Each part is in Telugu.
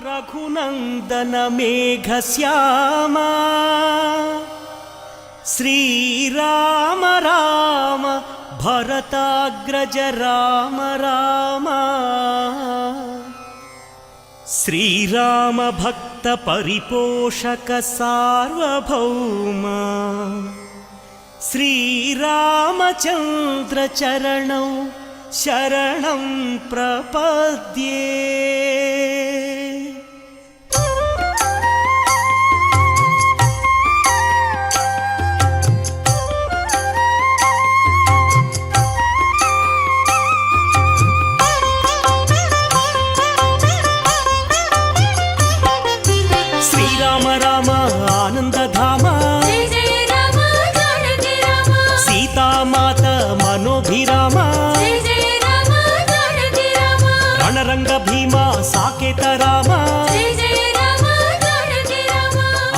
రఘునందన మేఘశ్యామా శ్రీరామ రామ భరతాగ్రజ రామ రామ శ్రీరామ భక్త పరిపోషక సార్వభౌమ శ్రీరామచంద్ర చరణం శరణం ప్రపద్యే. శ్రీరామ రామ ఆనందధామ సీతామాత మనోభిరామ రణరంగ భీమ సాకేత రామ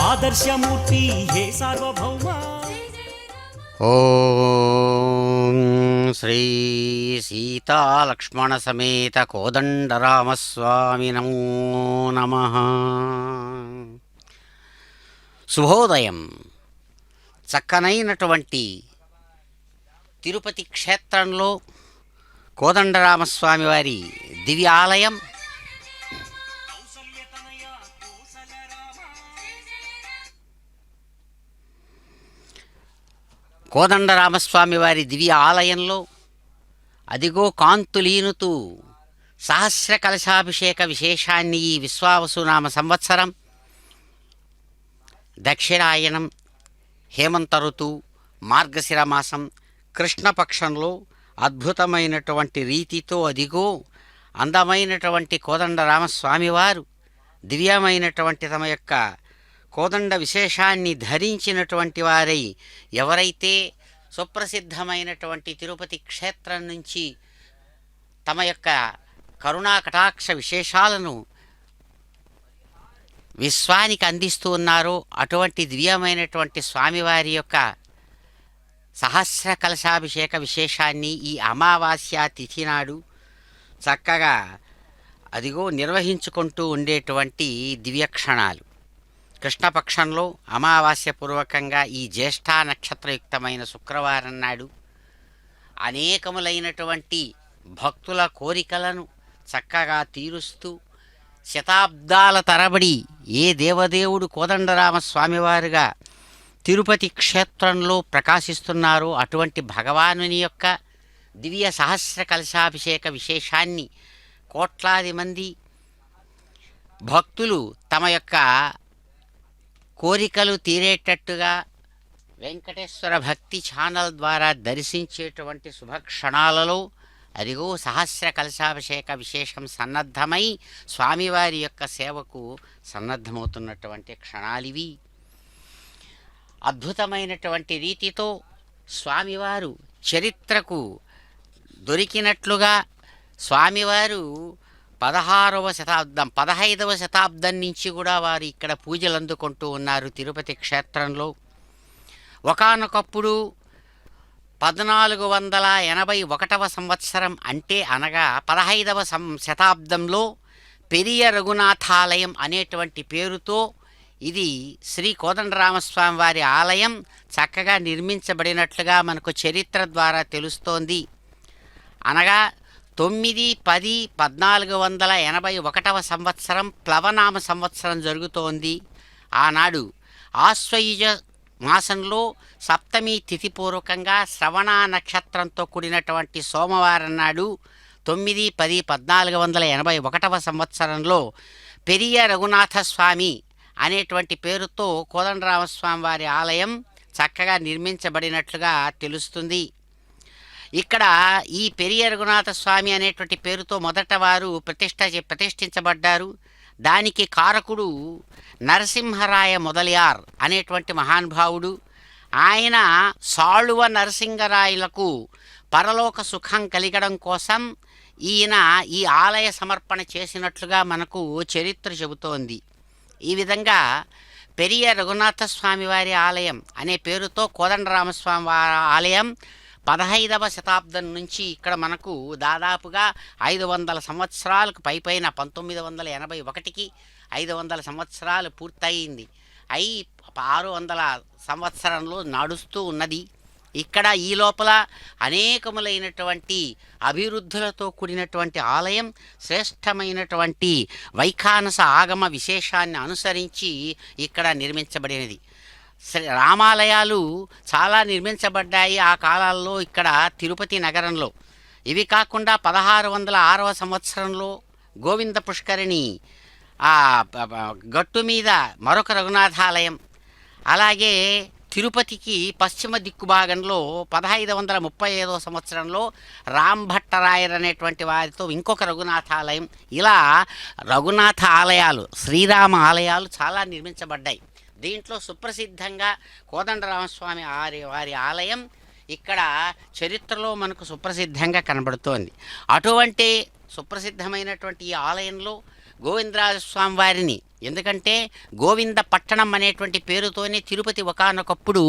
ఆదర్శమూర్తి హే సార్వభౌమ. ఓం శ్రీ సీతాలక్ష్మణ సమేత కోదండరామస్వామి నమో నమః. శుభోదయం. చక్కనైనటువంటి తిరుపతి క్షేత్రంలో కోదండరామస్వామి వారి దివ్య ఆలయం కోదండరామస్వామి వారి దివ్య ఆలయంలో అదిగో కాంతులీనుతూ సహస్ర కలశాభిషేక విశేషాన్ని ఈ విశ్వావసునామ సంవత్సరం దక్షిణాయనం హేమంత ఋతువు మార్గశిర మాసం కృష్ణపక్షంలో అద్భుతమైనటువంటి రీతితో అదిగో అందమైనటువంటి కోదండరామస్వామివారు దివ్యమైనటువంటి తమ యొక్క కోదండ విశేషాన్ని ధరించినటువంటి వారై ఎవరైతే సుప్రసిద్ధమైనటువంటి తిరుపతి క్షేత్రం నుంచి తమ యొక్క కరుణా కటాక్ష విశేషాలను విశ్వానికి అందిస్తూ ఉన్నారో అటువంటి దివ్యమైనటువంటి స్వామివారి యొక్క సహస్ర కలశాభిషేక విశేషాన్ని ఈ అమావాస్య తిథి నాడు చక్కగా అదిగో నిర్వహించుకుంటూ ఉండేటువంటి దివ్యక్షణాలు. కృష్ణపక్షంలో అమావాస్య పూర్వకంగా ఈ జ్యేష్ఠ నక్షత్రయుక్తమైన శుక్రవారం నాడు అనేకములైనటువంటి భక్తుల కోరికలను చక్కగా తీరుస్తూ శతాబ్దాల తరబడి ఏ దేవదేవుడు కోదండరామస్వామివారుగా తిరుపతి క్షేత్రంలో ప్రకాశిస్తున్నారో అటువంటి భగవానుని యొక్క దివ్య సహస్ర కలశాభిషేక విశేషాన్ని కోట్లాది మంది భక్తులు తమ యొక్క కోరికలు తీరేటట్టుగా వెంకటేశ్వర భక్తి ఛానల్ ద్వారా దర్శించేటువంటి శుభక్షణాలలో అదిగో సహస్ర కలశాభిషేక విశేషం సన్నద్ధమై స్వామివారి యొక్క సేవకు సన్నద్ధమవుతున్నటువంటి క్షణాలివి. అద్భుతమైనటువంటి రీతితో స్వామివారు చరిత్రకు దొరికినట్లుగా స్వామివారు 16వ శతాబ్దం 15వ శతాబ్దం నుంచి కూడా వారు ఇక్కడ పూజలు అందుకుంటూ ఉన్నారు తిరుపతి క్షేత్రంలో. ఒకానొకప్పుడు 1481వ సంవత్సరం అంటే అనగా 15వ శతాబ్దంలో పెరియ రఘునాథాలయం అనేటువంటి పేరుతో ఇది శ్రీ కోదండరామస్వామి వారి ఆలయం చక్కగా నిర్మించబడినట్లుగా మనకు చరిత్ర ద్వారా తెలుస్తోంది. అనగా 9-10-1481వ సంవత్సరం ప్లవనామ సంవత్సరం జరుగుతోంది. ఆనాడు ఆశ్వయుజ మాసంలో సప్తమి తిథిపూర్వకంగా శ్రవణ నక్షత్రంతో కూడినటువంటి సోమవారం నాడు 9-10-1481వ సంవత్సరంలో పెరియ రఘునాథస్వామి అనేటువంటి పేరుతో కోదండరామస్వామి వారి ఆలయం చక్కగా నిర్మించబడినట్లుగా తెలుస్తుంది. ఇక్కడ ఈ పెరియ రఘునాథ స్వామి అనేటువంటి పేరుతో మొదట వారు ప్రతిష్ఠించబడ్డారు. దానికి కారకుడు నరసింహరాయ మొదలియార్ అనేటువంటి మహానుభావుడు. ఆయన సాళువ నరసింహరాయలకు పరలోక సుఖం కలిగడం కోసం ఈయన ఈ ఆలయ సమర్పణ చేసినట్లుగా మనకు చరిత్ర చెబుతోంది. ఈ విధంగా పెరియ రఘునాథ స్వామి వారి ఆలయం అనే పేరుతో కోదండరామస్వామి వారి ఆలయం 15వ శతాబ్దం నుంచి ఇక్కడ మనకు దాదాపుగా 500 సంవత్సరాలకు పైపైన 1981కి 500 సంవత్సరాలు పూర్తయింది. 600 సంవత్సరంలో నడుస్తూ ఉన్నది. ఇక్కడ ఈ లోపల అనేకములైనటువంటి అభివృద్ధులతో కూడినటువంటి ఆలయం శ్రేష్టమైనటువంటి వైఖానస ఆగమ విశేషాన్ని అనుసరించి ఇక్కడ నిర్మించబడినది. రామాలయాలు చాలా నిర్మించబడ్డాయి ఆ కాలాల్లో ఇక్కడ తిరుపతి నగరంలో. ఇవి కాకుండా 1606వ సంవత్సరంలో గోవింద పుష్కరిణి గట్టు మీద మరొక రఘునాథాలయం, అలాగే తిరుపతికి పశ్చిమ దిక్కు భాగంలో 1535వ సంవత్సరంలో రాంభట్టరాయర్ అనేటువంటి వారితో ఇంకొక రఘునాథాలయం, ఇలా రఘునాథ ఆలయాలు శ్రీరామ ఆలయాలు చాలా నిర్మించబడ్డాయి. దీంట్లో సుప్రసిద్ధంగా కోదండరామస్వామి వారి ఆలయం ఇక్కడ చరిత్రలో మనకు సుప్రసిద్ధంగా కనబడుతోంది. అటువంటి సుప్రసిద్ధమైనటువంటి ఈ ఆలయంలో గోవిందరాజస్వామి వారిని, ఎందుకంటే గోవింద పట్టణం అనేటువంటి పేరుతోనే తిరుపతి ఒకానొకప్పుడు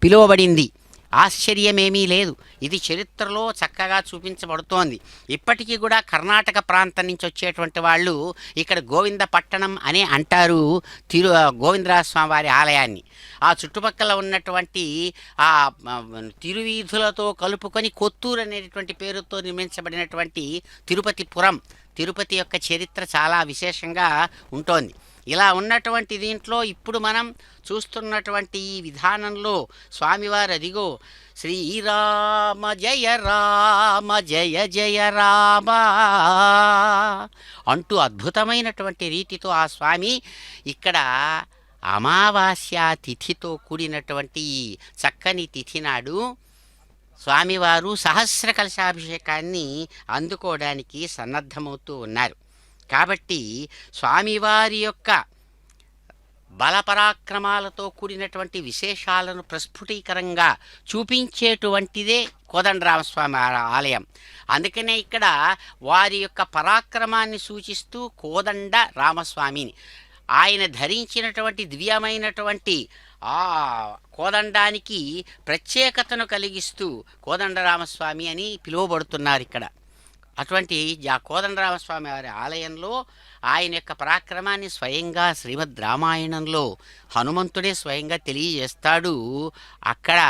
పిలువబడింది. ఆశ్చర్యమేమీ లేదు, ఇది చరిత్రలో చక్కగా చూపించబడుతోంది. ఇప్పటికీ కూడా కర్ణాటక ప్రాంతం నుంచి వచ్చేటువంటి వాళ్ళు ఇక్కడ గోవింద పట్టణం అని అంటారు గోవిందరాజస్వామి వారి ఆలయాన్ని. ఆ చుట్టుపక్కల ఉన్నటువంటి ఆ తిరువీధులతో కలుపుకొని కొత్తూరు అనేటువంటి పేరుతో నిర్మించబడినటువంటి తిరుపతిపురం, తిరుపతి యొక్క చరిత్ర చాలా విశేషంగా ఉంటుంది. ఇలా ఉన్నటువంటి దీంట్లో ఇప్పుడు మనం చూస్తున్నటువంటి ఈ విధానంలో స్వామివారు అదిగో శ్రీరామ జయ రామ జయ జయ రామ అంటూ అద్భుతమైనటువంటి రీతితో ఆ స్వామి ఇక్కడ అమావాస్య తిథితో కూడినటువంటి చక్కని తిథి నాడు స్వామివారు సహస్ర కలశాభిషేకాన్ని అందుకోవడానికి సన్నద్ధమవుతూ ఉన్నారు. కాబట్టి స్వామివారి యొక్క బలపరాక్రమాలతో కూడినటువంటి విశేషాలను ప్రస్ఫుటీకరంగా చూపించేటువంటిదే కోదండరామస్వామి ఆలయం. అందుకనే ఇక్కడ వారి యొక్క పరాక్రమాన్ని సూచిస్తూ కోదండ రామస్వామిని, ఆయన ధరించినటువంటి దివ్యమైనటువంటి ఆ కోదండానికి ప్రత్యేకతను కలిగిస్తూ కోదండరామస్వామి అని పిలువబడుతున్నారు ఇక్కడ. అటువంటి ఆ కోదండరామస్వామి వారి ఆలయంలో ఆయన యొక్క పరాక్రమాన్ని స్వయంగా శ్రీమద్ రామాయణంలో హనుమంతుడే స్వయంగా తెలియజేస్తాడు. అక్కడ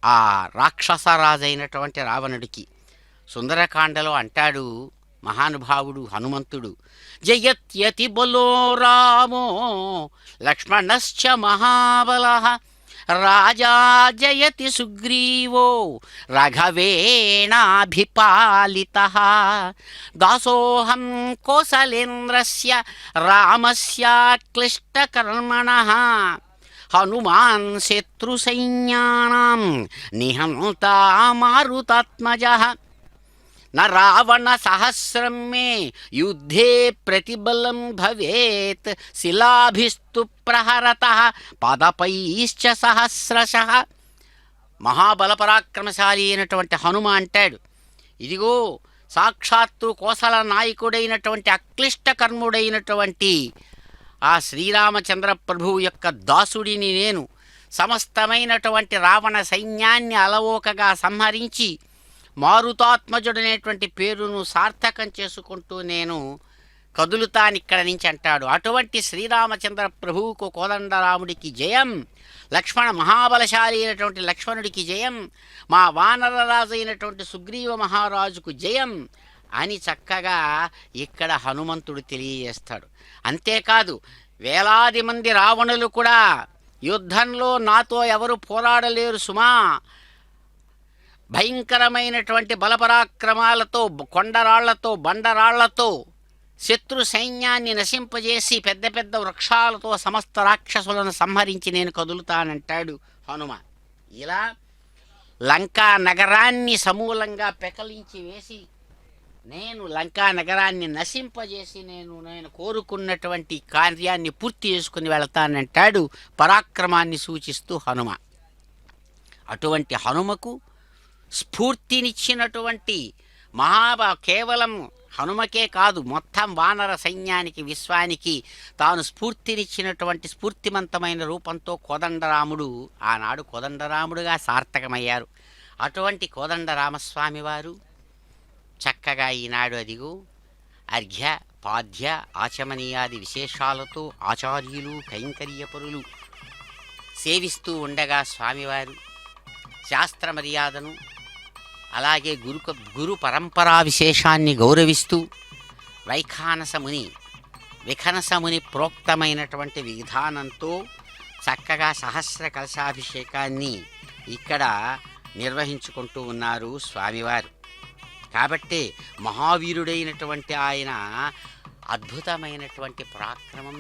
ఆ రాక్షసరాజైనటువంటి రావణుడికి సుందరకాండలో అంటాడు మహానుభావుడు హనుమంతుడు, జయత్యతి బలో రామో లక్ష్మణశ్చ మహాబలః రాజా జయతి సుగ్రీవో రాఘవేణాభిపాలితః దాసోహం కోసలేంద్రస్య రామస్యాక్లిష్టకర్మణః హనుమాన్ శత్రుసైన్యానాం నిహంతా మారుతాత్మజః న రావణ సహస్రం మే యుద్ధే ప్రతిబలం భవేత్ శిలాభిస్తు ప్రహరతః పదపైశ్చ సహస్రశః. మహాబలపరాక్రమశాలి అయినటువంటి హనుమ అంటాడు, ఇదిగో సాక్షాత్తు కోసల నాయకుడైనటువంటి అక్లిష్ట కర్ముడైనటువంటి ఆ శ్రీరామచంద్ర ప్రభువు యొక్క దాసుడిని నేను. సమస్తమైనటువంటి రావణ సైన్యాన్ని అలవోకగా సంహరించి మారుతాత్మజుడనేటువంటి పేరును సార్థకం చేసుకుంటూ నేను కదులుతానిక్కడ నుంచి అంటాడు. అటువంటి శ్రీరామచంద్ర ప్రభువుకు కోదండరాముడికి జయం, లక్ష్మణ మహాబలశాలి అయినటువంటి లక్ష్మణుడికి జయం, మా వానరరాజు అయినటువంటి సుగ్రీవ మహారాజుకు జయం అని చక్కగా ఇక్కడ హనుమంతుడు తెలియజేస్తాడు. అంతేకాదు వేలాది మంది రావణులు కూడా యుద్ధంలో నాతో ఎవరు పోరాడలేరు సుమా, భయంకరమైనటువంటి బలపరాక్రమాలతో కొండరాళ్లతో బండరాళ్లతో శత్రు సైన్యాన్ని నశింపజేసి పెద్ద పెద్ద వృక్షాలతో సమస్త రాక్షసులను సంహరించి నేను కదులుతానంటాడు హనుమ. ఇలా లంకా నగరాన్ని సమూలంగా పెకలించి వేసి నేను లంకా నగరాన్ని నశింపజేసి నేను కోరుకున్నటువంటి కార్యాన్ని పూర్తి చేసుకుని వెళతానంటాడు పరాక్రమాన్ని సూచిస్తూ హనుమ. అటువంటి హనుమకు స్ఫూర్తినిచ్చినటువంటి కేవలం హనుమకే కాదు, మొత్తం వానర సైన్యానికి, విశ్వానికి తాను స్ఫూర్తినిచ్చినటువంటి స్ఫూర్తిమంతమైన రూపంతో కోదండరాముడు ఆనాడు కోదండరాముడుగా సార్థకమయ్యారు. అటువంటి కోదండరామస్వామి వారు చక్కగా ఈనాడు అదిగో అర్ఘ్య పాద్య ఆచమనీయాది విశేషాలతో ఆచార్యులు కైంకర్యపరులు సేవిస్తూ ఉండగా స్వామివారు శాస్త్ర మర్యాదను అలాగే గురు పరంపరా విశేషాన్ని గౌరవిస్తూ విఖనసముని ప్రోక్తమైనటువంటి విధానంతో చక్కగా సహస్ర కలశాభిషేకాన్ని ఇక్కడ నిర్వహించుకుంటూ ఉన్నారు స్వామివారు. కాబట్టి మహావీరుడైనటువంటి ఆయన అద్భుతమైనటువంటి పరాక్రమం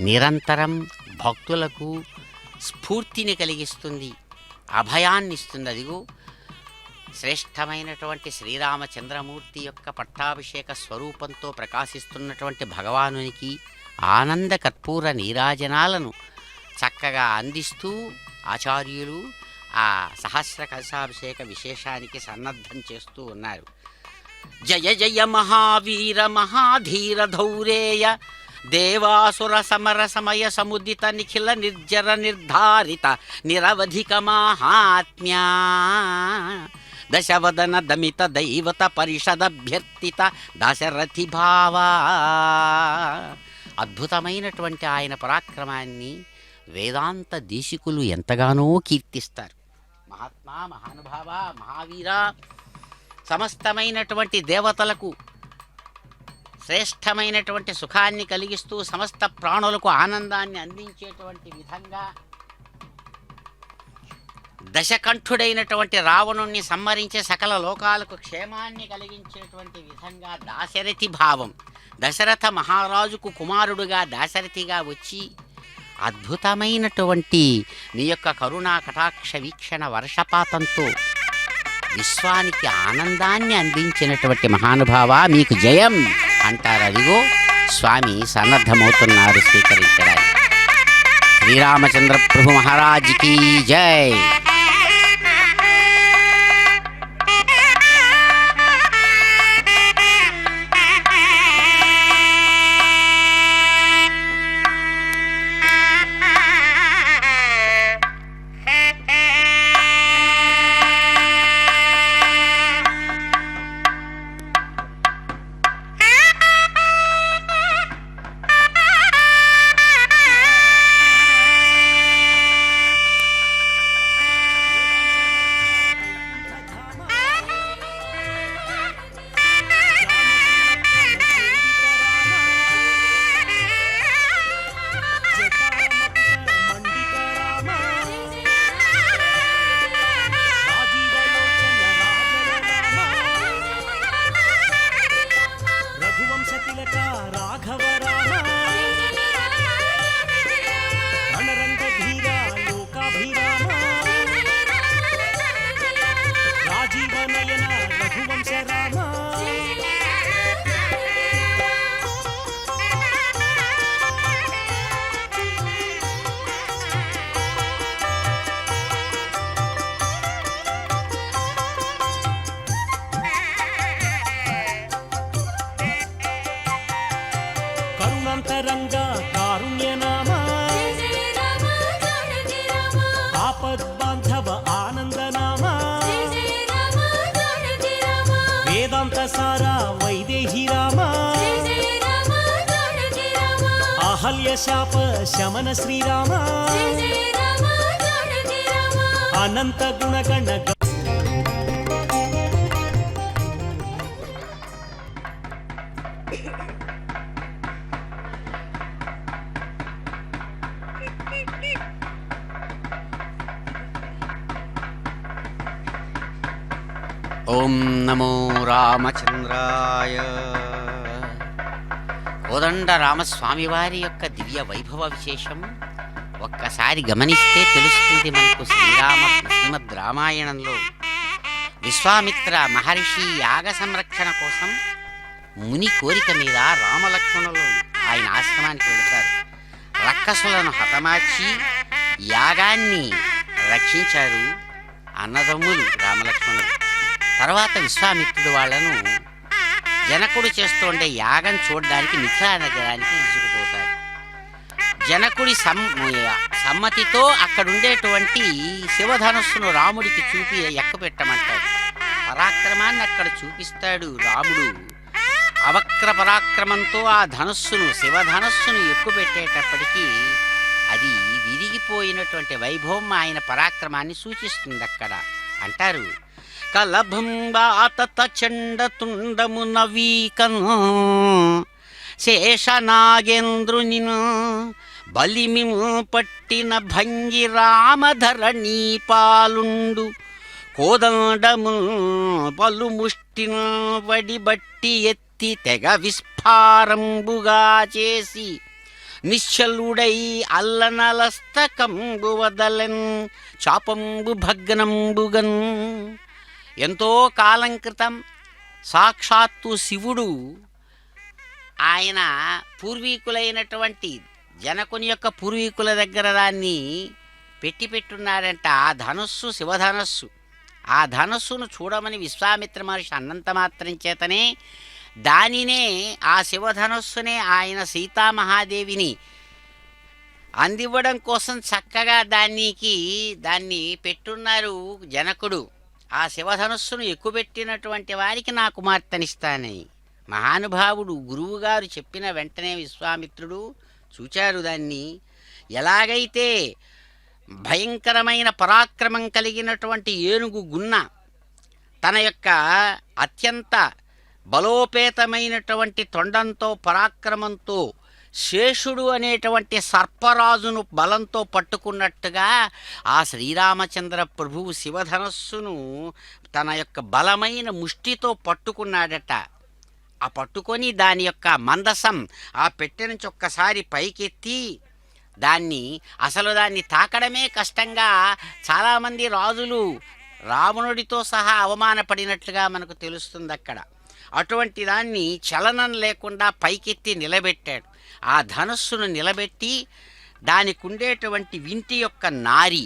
నిరంతరం భక్తులకు స్ఫూర్తిని కలిగిస్తుంది, అభయాన్ని ఇస్తుంది. అదిగో శ్రేష్టమైనటువంటి శ్రీరామచంద్రమూర్తి యొక్క పట్టాభిషేక స్వరూపంతో ప్రకాశిస్తున్నటువంటి భగవానునికి ఆనంద కర్పూర నీరాజనాలను చక్కగా అందిస్తూ ఆచార్యులు ఆ సహస్ర కలశాభిషేక విశేషానికి సన్నద్ధం చేస్తూ ఉన్నారు. జయ జయ మహావీర మహాధీర ధౌరేయ దేవాసుర సమర సమయ సముదిత నిఖిల నిర్జర నిర్ధారిత నిరవధిక మాహాత్మ్యా దశవదన దమిత దైవత పరిషదభ్యర్థిత దశరథి భావా. అద్భుతమైనటువంటి ఆయన పరాక్రమాన్ని వేదాంత దేశికులు ఎంతగానో కీర్తిస్తారు. మహాత్మా, మహానుభావ, మహావీర, సమస్తమైనటువంటి దేవతలకు శ్రేష్టమైనటువంటి సుఖాన్ని కలిగిస్తూ సమస్త ప్రాణులకు ఆనందాన్ని అందించేటువంటి విధంగా దశకంఠుడైనటువంటి రావణుణ్ణి సంహరించి సకల లోకాలకు క్షేమాన్ని కలిగించేటువంటి విధంగా దాశరథి భావం, దశరథ మహారాజుకు కుమారుడుగా దాశరథిగా వచ్చి అద్భుతమైనటువంటి నీ యొక్క కరుణా కటాక్ష వీక్షణ వర్షపాతంతో విశ్వానికి ఆనందాన్ని అందించినటువంటి మహానుభావ మీకు జయం అంటారు. అదిగో స్వామి సన్నద్ధమవుతున్నారు స్వీకరించడానికి. శ్రీరామచంద్ర ప్రభు మహారాజ్కి జై. కరుణాంతరంగా కారుణ్యనామా, ఆపద్బాంధవ ఆనందనామా, వేదాంత సారా వైదేహి రామా, అహల్య శాప శమన శ్రీరామా, అనంత గుణగణ ఓం నమో రామచంద్రాయ. కోదండ రామస్వామివారి యొక్క దివ్య వైభవ విశేషం ఒక్కసారి గమనిస్తే తెలుస్తుంది మనకు. శ్రీమద్ రామాయణంలో విశ్వామిత్ర మహర్షి యాగ సంరక్షణ కోసం ముని కోరిక మీద రామలక్ష్మణులు ఆయన ఆశ్రమానికి వెళతారు. రక్కసులను హతమార్చి యాగాన్ని రక్షించారు అన్నదమ్ములు రామలక్ష్మణులు. తర్వాత విశ్వామిత్రుడు వాళ్ళను జనకుడు చేస్తుండే యాగం చూడడానికి మిథిలా నగరానికి తీసుకుపోతాడు. జనకుడి సమ్మతితో అక్కడుండేటువంటి శివధనుస్సును రాముడికి చూపి ఎక్కుపెట్టమంటాడు. పరాక్రమాన్ని అక్కడ చూపిస్తాడు రాముడు. అవక్ర పరాక్రమంతో ఆ ధనుస్సును శివధనుస్సును ఎక్కుపెట్టేటప్పటికీ అది విరిగిపోయినటువంటి వైభవం ఆయన పరాక్రమాన్ని సూచిస్తుంది. అక్కడ అంటారు, కలభంబాత చండ తుండము నవీకన్ శేషనాగేంద్రుని బలిమిము పట్టిన భంగి రామధరణీ పాలుండు కోదండము పలుముష్టిన వడిబట్టి ఎత్తి తెగ విస్ఫారంబుగా చేసి నిశ్చలుడై అల్లనలస్తకంబు వదలన్ చాపంబు భగ్నంబుగన్. ఎంతో కాలం క్రితం సాక్షాత్తు శివుడు ఆయన పూర్వీకులైనటువంటి జనకుని యొక్క పూర్వీకుల దగ్గర దాన్ని పెట్టున్నాడంట. ఆ ధనుస్సు శివధనస్సు. ఆ ధనుస్సును చూడమని విశ్వామిత్ర మహర్షి అన్నంత మాత్రం చేతనే దానినే ఆ శివధనుస్సునే ఆయన సీతామహాదేవిని అందివ్వడం కోసం చక్కగా దాన్ని పెట్టున్నారు జనకుడు. ఆ శివధనుస్సును ఎక్కుపెట్టినటువంటి వారికి నా కుమార్తెనిస్తానని మహానుభావుడు గురువుగారు చెప్పిన వెంటనే విశ్వామిత్రుడు చూచారు దాన్ని. ఎలాగైతే భయంకరమైన పరాక్రమం కలిగినటువంటి ఏనుగు గున్న తన యొక్క అత్యంత బలోపేతమైనటువంటి తొండంతో పరాక్రమంతో శేషుడు అనేటువంటి సర్పరాజును బలంతో పట్టుకున్నట్టుగా ఆ శ్రీరామచంద్ర ప్రభువు శివధనస్సును తన యొక్క బలమైన ముష్టితో పట్టుకున్నాడట. ఆ పట్టుకొని దాని యొక్క మందసం ఆ పెట్టె నుంచి ఒక్కసారి పైకెత్తి దాన్ని తాకడమే కష్టంగా చాలామంది రాజులు రావణుడితో సహా అవమానపడినట్లుగా మనకు తెలుస్తుంది అక్కడ. అటువంటి దాన్ని చలనం లేకుండా పైకెత్తి నిలబెట్టాడు. ఆ ధనుస్సును నిలబెట్టి దానికి ఉండేటువంటి వింటి యొక్క నారి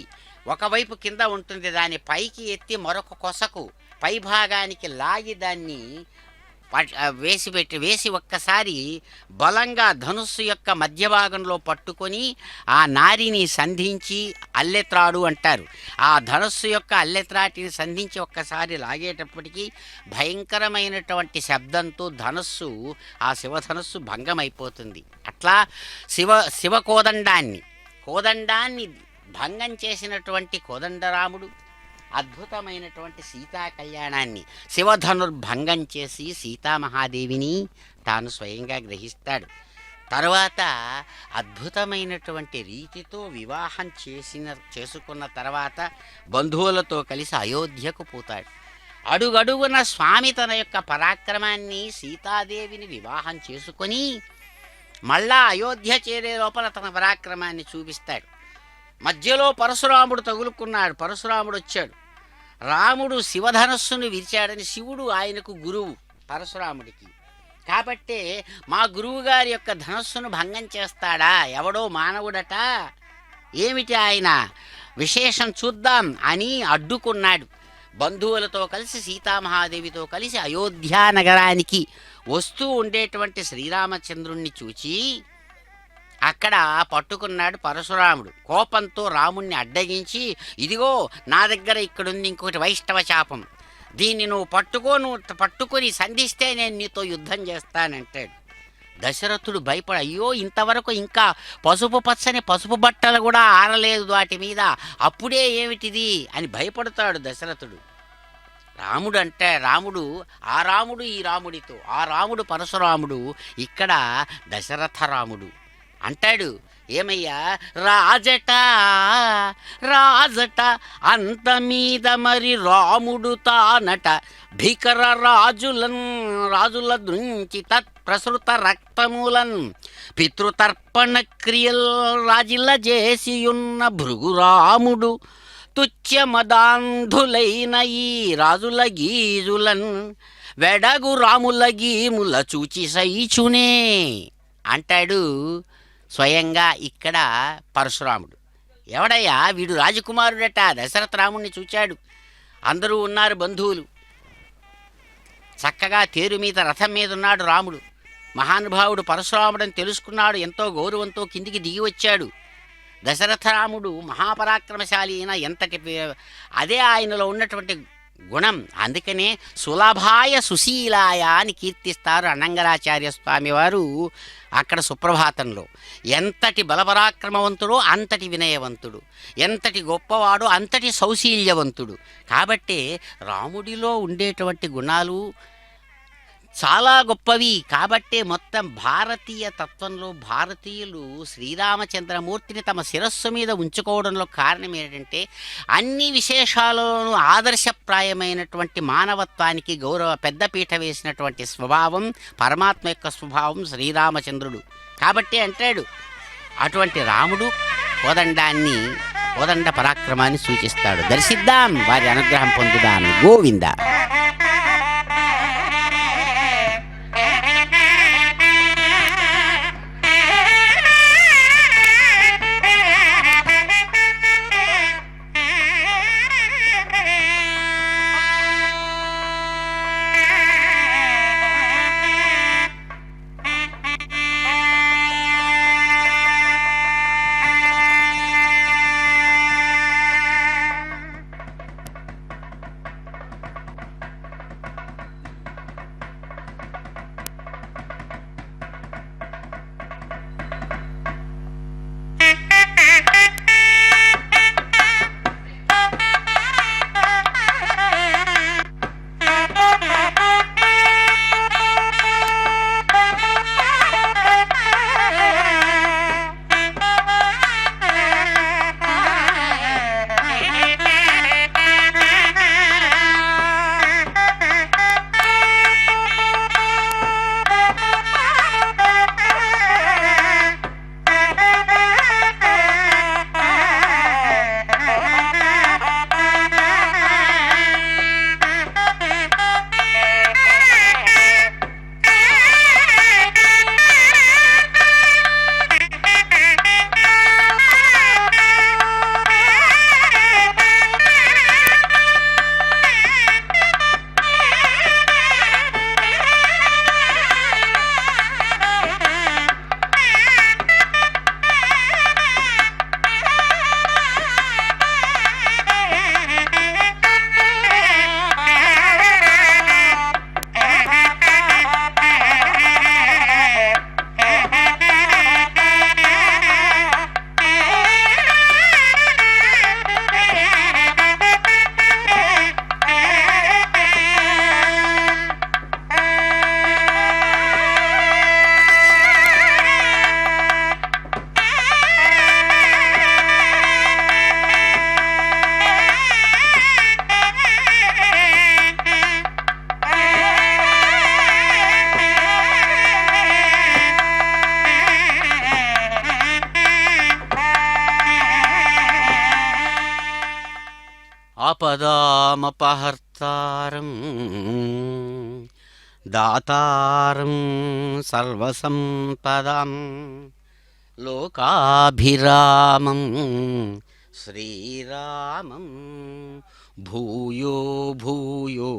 ఒకవైపు కింద ఉంటుంది, దాన్ని పైకి ఎత్తి మరొక కొసకు పైభాగానికి లాగి దాన్ని వేసి ఒక్కసారి బలంగా ధనుస్సు యొక్క మధ్య భాగంలో పట్టుకొని ఆ నారిని సంధించి అల్లెత్రాడు అంటారు. ఆ ధనుస్సు యొక్క అల్లెత్రాటిని సంధించి ఒక్కసారి లాగేటప్పటికీ భయంకరమైనటువంటి శబ్దంతో ఆ శివధనుస్సు భంగమైపోతుంది. అట్లా శివ కోదండాన్ని భంగం చేసినటువంటి కోదండరాముడు అద్భుతమైనటువంటి సీతా కళ్యాణాన్ని శివధనుర్భంగం చేసి సీతామహాదేవిని తాను స్వయంగా గ్రహిస్తాడు. తర్వాత అద్భుతమైనటువంటి రీతితో వివాహం చేసుకున్న తర్వాత బంధువులతో కలిసి అయోధ్యకు పోతాడు. అడుగడుగున స్వామి తన యొక్క పరాక్రమాన్ని సీతాదేవిని వివాహం చేసుకొని మళ్ళా అయోధ్య చేరే లోపల తన పరాక్రమాన్ని చూపిస్తాడు. మధ్యలో పరశురాముడు తగులుకున్నాడు. పరశురాముడు వచ్చాడు. రాముడు శివధనస్సును విరిచాడని శివుడు ఆయనకు గురువు పరశురాముడికి. కాబట్టే మా గురువు గారి యొక్క ధనస్సును భంగం చేస్తాడా ఎవడో మానవుడట, ఏమిటి ఆయన విశేషం చూద్దాం అని అడ్డుకున్నాడు. బంధువులతో కలిసి సీతామహాదేవితో కలిసి అయోధ్యా నగరానికి వస్తూ ఉండేటువంటి శ్రీరామచంద్రుణ్ణి చూచి అక్కడ పట్టుకున్నాడు పరశురాముడు. కోపంతో రాముణ్ణి అడ్డగించి, ఇదిగో నా దగ్గర ఇక్కడుంది ఇంకొకటి వైష్ణవ శాపం, దీన్ని నువ్వు పట్టుకొని సంధిస్తే నేను నీతో యుద్ధం చేస్తానంటాడు. దశరథుడు భయపడి, అయ్యో ఇంతవరకు ఇంకా పసుపు బట్టలు కూడా ఆరలేదు వాటి మీద, అప్పుడే ఏమిటిది అని భయపడతాడు దశరథుడు. రాముడు ఆ రాముడు ఈ రాముడితో, ఆ రాముడు పరశురాముడు, ఇక్కడ దశరథ రాముడు అంటాడు, ఏమయ్యా రాజట అంత మీద మరి రాముడు తానట భీకర రాజుల నుంచి తత్ప్రసృత రక్తములన్ పితృతర్పణ క్రియల్ రాజిల చేసియున్న భృగురాముడు తుచ్చమదాంధులైన ఈ రాజుల గీజులన్ వెడగు రాముల గీముల చూచి సైచునే అంటాడు స్వయంగా ఇక్కడ పరశురాముడు. ఎవడయ్యా వీడు రాజకుమారుడట, దశరథ రాముణ్ణి చూచాడు, అందరూ ఉన్నారు బంధువులు. చక్కగా తేరు మీద రథం మీద ఉన్నాడు రాముడు. మహానుభావుడు పరశురాముడని తెలుసుకున్నాడు. ఎంతో గౌరవంతో కిందికి దిగి వచ్చాడు. దశరథరాముడు మహాపరాక్రమశాలి అయిన అదే ఆయనలో ఉన్నటువంటి గుణం. అందుకనే సులభాయ సుశీలాయ అని కీర్తిస్తారు అన్నంగరాచార్య స్వామి వారు అక్కడ సుప్రభాతంలో. ఎంతటి బలపరాక్రమవంతుడో అంతటి వినయవంతుడు, ఎంతటి గొప్పవాడో అంతటి సౌశీల్యవంతుడు. కాబట్టే రాముడిలో ఉండేటువంటి గుణాలు చాలా గొప్పవి. కాబట్టే మొత్తం భారతీయ తత్వంలో భారతీయులు శ్రీరామచంద్రమూర్తిని తమ శిరస్సు మీద ఉంచుకోవడంలో కారణం ఏంటంటే అన్ని విశేషాలలోనూ ఆదర్శప్రాయమైనటువంటి మానవత్వానికి పెద్దపీట వేసినటువంటి స్వభావం పరమాత్మ యొక్క స్వభావం శ్రీరామచంద్రుడు. కాబట్టి అంటాడు అటువంటి రాముడు కోదండ పరాక్రమాన్ని సూచిస్తాడు. దర్శిద్దాం, వారి అనుగ్రహం పొందుదాం. గోవింద. ఆపదామపహర్తారం దాతారం సర్వసంపదాం లోకాభిరామం శ్రీరామం భూయో భూయో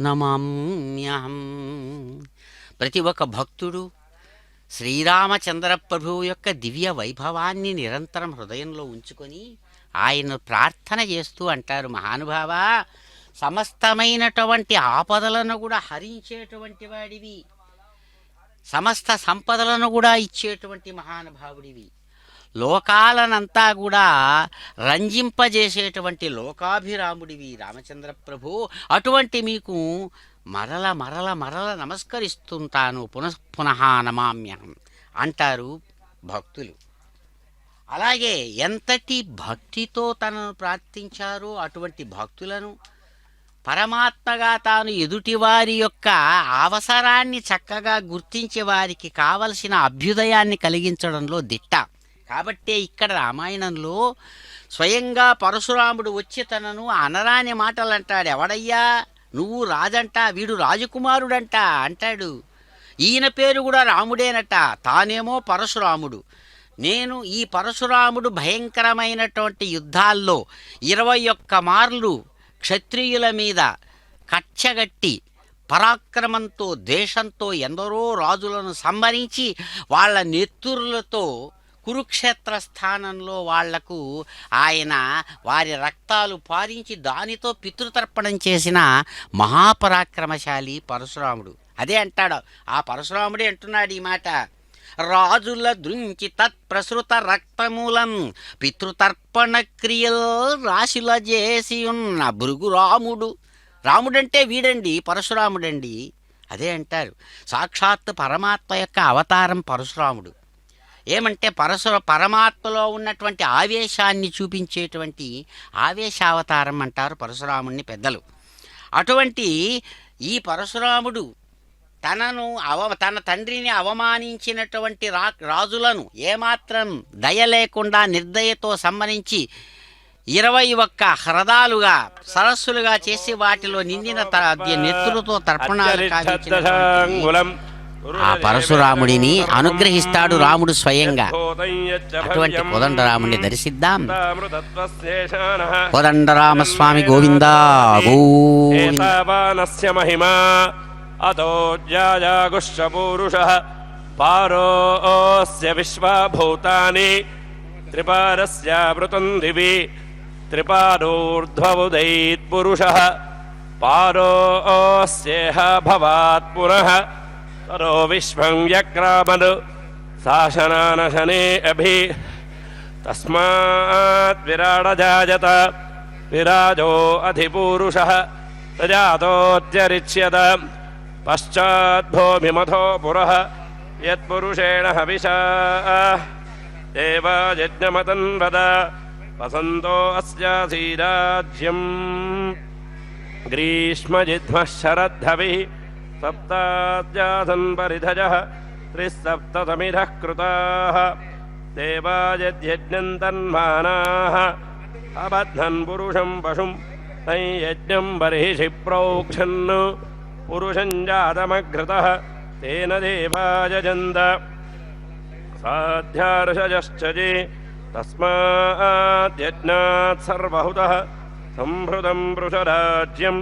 నమామ్యహం. ప్రతి ఒక్క భక్తుడు శ్రీరామచంద్ర ప్రభువు యొక్క దివ్య వైభవాన్ని నిరంతరం హృదయంలో ఉంచుకొని ఆయన ప్రార్థన చేస్తూ అంటారు, మహానుభావ సమస్తమైనటువంటి ఆపదలను కూడా హరించేటువంటి వాడివి, సమస్త సంపదలను కూడా ఇచ్చేటువంటి మహానుభావుడివి, లోకాలనంతా కూడా రంజింపజేసేటువంటి లోకాభిరాముడివి రామచంద్ర ప్రభు. అటువంటి మీకు మరల మరల మరల నమస్కరిస్తుంటాను, పునఃపునః నమామ్యహం అంటారు భక్తులు. అలాగే ఎంతటి భక్తితో తనను ప్రార్థించారో అటువంటి భక్తులను పరమాత్మగా తాను ఎదుటివారి యొక్క అవసరాన్ని చక్కగా గుర్తించే వారికి కావలసిన అభ్యుదయాన్ని కలిగించడంలో దిట్ట. కాబట్టే ఇక్కడ రామాయణంలో స్వయంగా పరశురాముడు వచ్చి తనను అనరాని మాటలు అంటాడు. ఎవడయ్యా నువ్వు? రాజంట, వీడు రాజకుమారుడంట అంటాడు. ఈయన పేరు కూడా రాముడేనట, తానేమో పరశురాముడు. నేను ఈ పరశురాముడు భయంకరమైనటువంటి యుద్ధాల్లో 21 మార్లు క్షత్రియుల మీద కచ్చగట్టి పరాక్రమంతో దేశంతో ఎందరో రాజులను సంహరించి వాళ్ళ నెత్తురులతో కురుక్షేత్ర స్థానంలో వాళ్లకు ఆయన వారి రక్తాలు పారించి దానితో పితృతర్పణం చేసిన మహాపరాక్రమశాలి పరశురాముడు. అదే అంటాడు ఆ పరశురాముడే అంటున్నాడు ఈ మాట. రాజుల దృంచి తత్ప్రసృత రక్తమూలం పితృతర్పణ క్రియల్ రాశిల చేసి ఉన్న భృగు రాముడు. రాముడంటే వీడండి, పరశురాముడండి. అదే అంటారు సాక్షాత్ పరమాత్మ యొక్క అవతారం పరశురాముడు. ఏమంటే పరమాత్మలో ఉన్నటువంటి ఆవేశాన్ని చూపించేటువంటి ఆవేశావతారం అంటారు పరశురాముడిని పెద్దలు. అటువంటి ఈ పరశురాముడు తన తండ్రిని అవమానించినటువంటి రాజులను ఏమాత్రం దయ లేకుండా నిర్దయతో సంహరించి 21 హ్రదాలుగా సరస్సులుగా చేసి వాటిలో నిండిన నెత్తులతో తర్పణాలు కావించినటువంటి ఆ పరశురాముడిని అనుగ్రహిస్తాడు రాముడు స్వయంగా. అటువంటి కోదండరాముడిని దర్శిద్దాం. కోదండరామస్వామి గోవిందా మహిమా అతో జాయాగుష్పూరుషః పారోస్య విశ్వభూతాని త్రిపారస్యావృతం దివి త్రిపాదోర్ధ్వముదైత్పురుషః పారోస్యేహ భవాత్ పునః తరో విశ్వం యక్రామను శాసనానశనే అభి తస్మాత్ విరాడజాయత విరాజో అధిపూరుషః తజాతోత్యరిచ్యత పశ్చాద్భూమిమథో పురః యత్పురుషేణ హవిషా దేవయజ్ఞమతన్వద వసంతో అస్యాసీరాజ్యం గ్రీష్మజిధ్మః శరద్ధవిః సప్తాస్యాసన్ పరిధజః త్రిసప్తసమిధః కృతాః దేవాయజ్ఞం తన్మానాః అబధ్నన్ పురుషం పశుం తం యజ్ఞం బర్హిషి ప్రోక్షన్ పురుషం జాతమఘృతః తేన దేవాయజంత సాధ్యార్షజశ్చజే తస్మాత్ యజ్ఞాత్ సర్వహుతః సంభృతం వృషరాజ్యం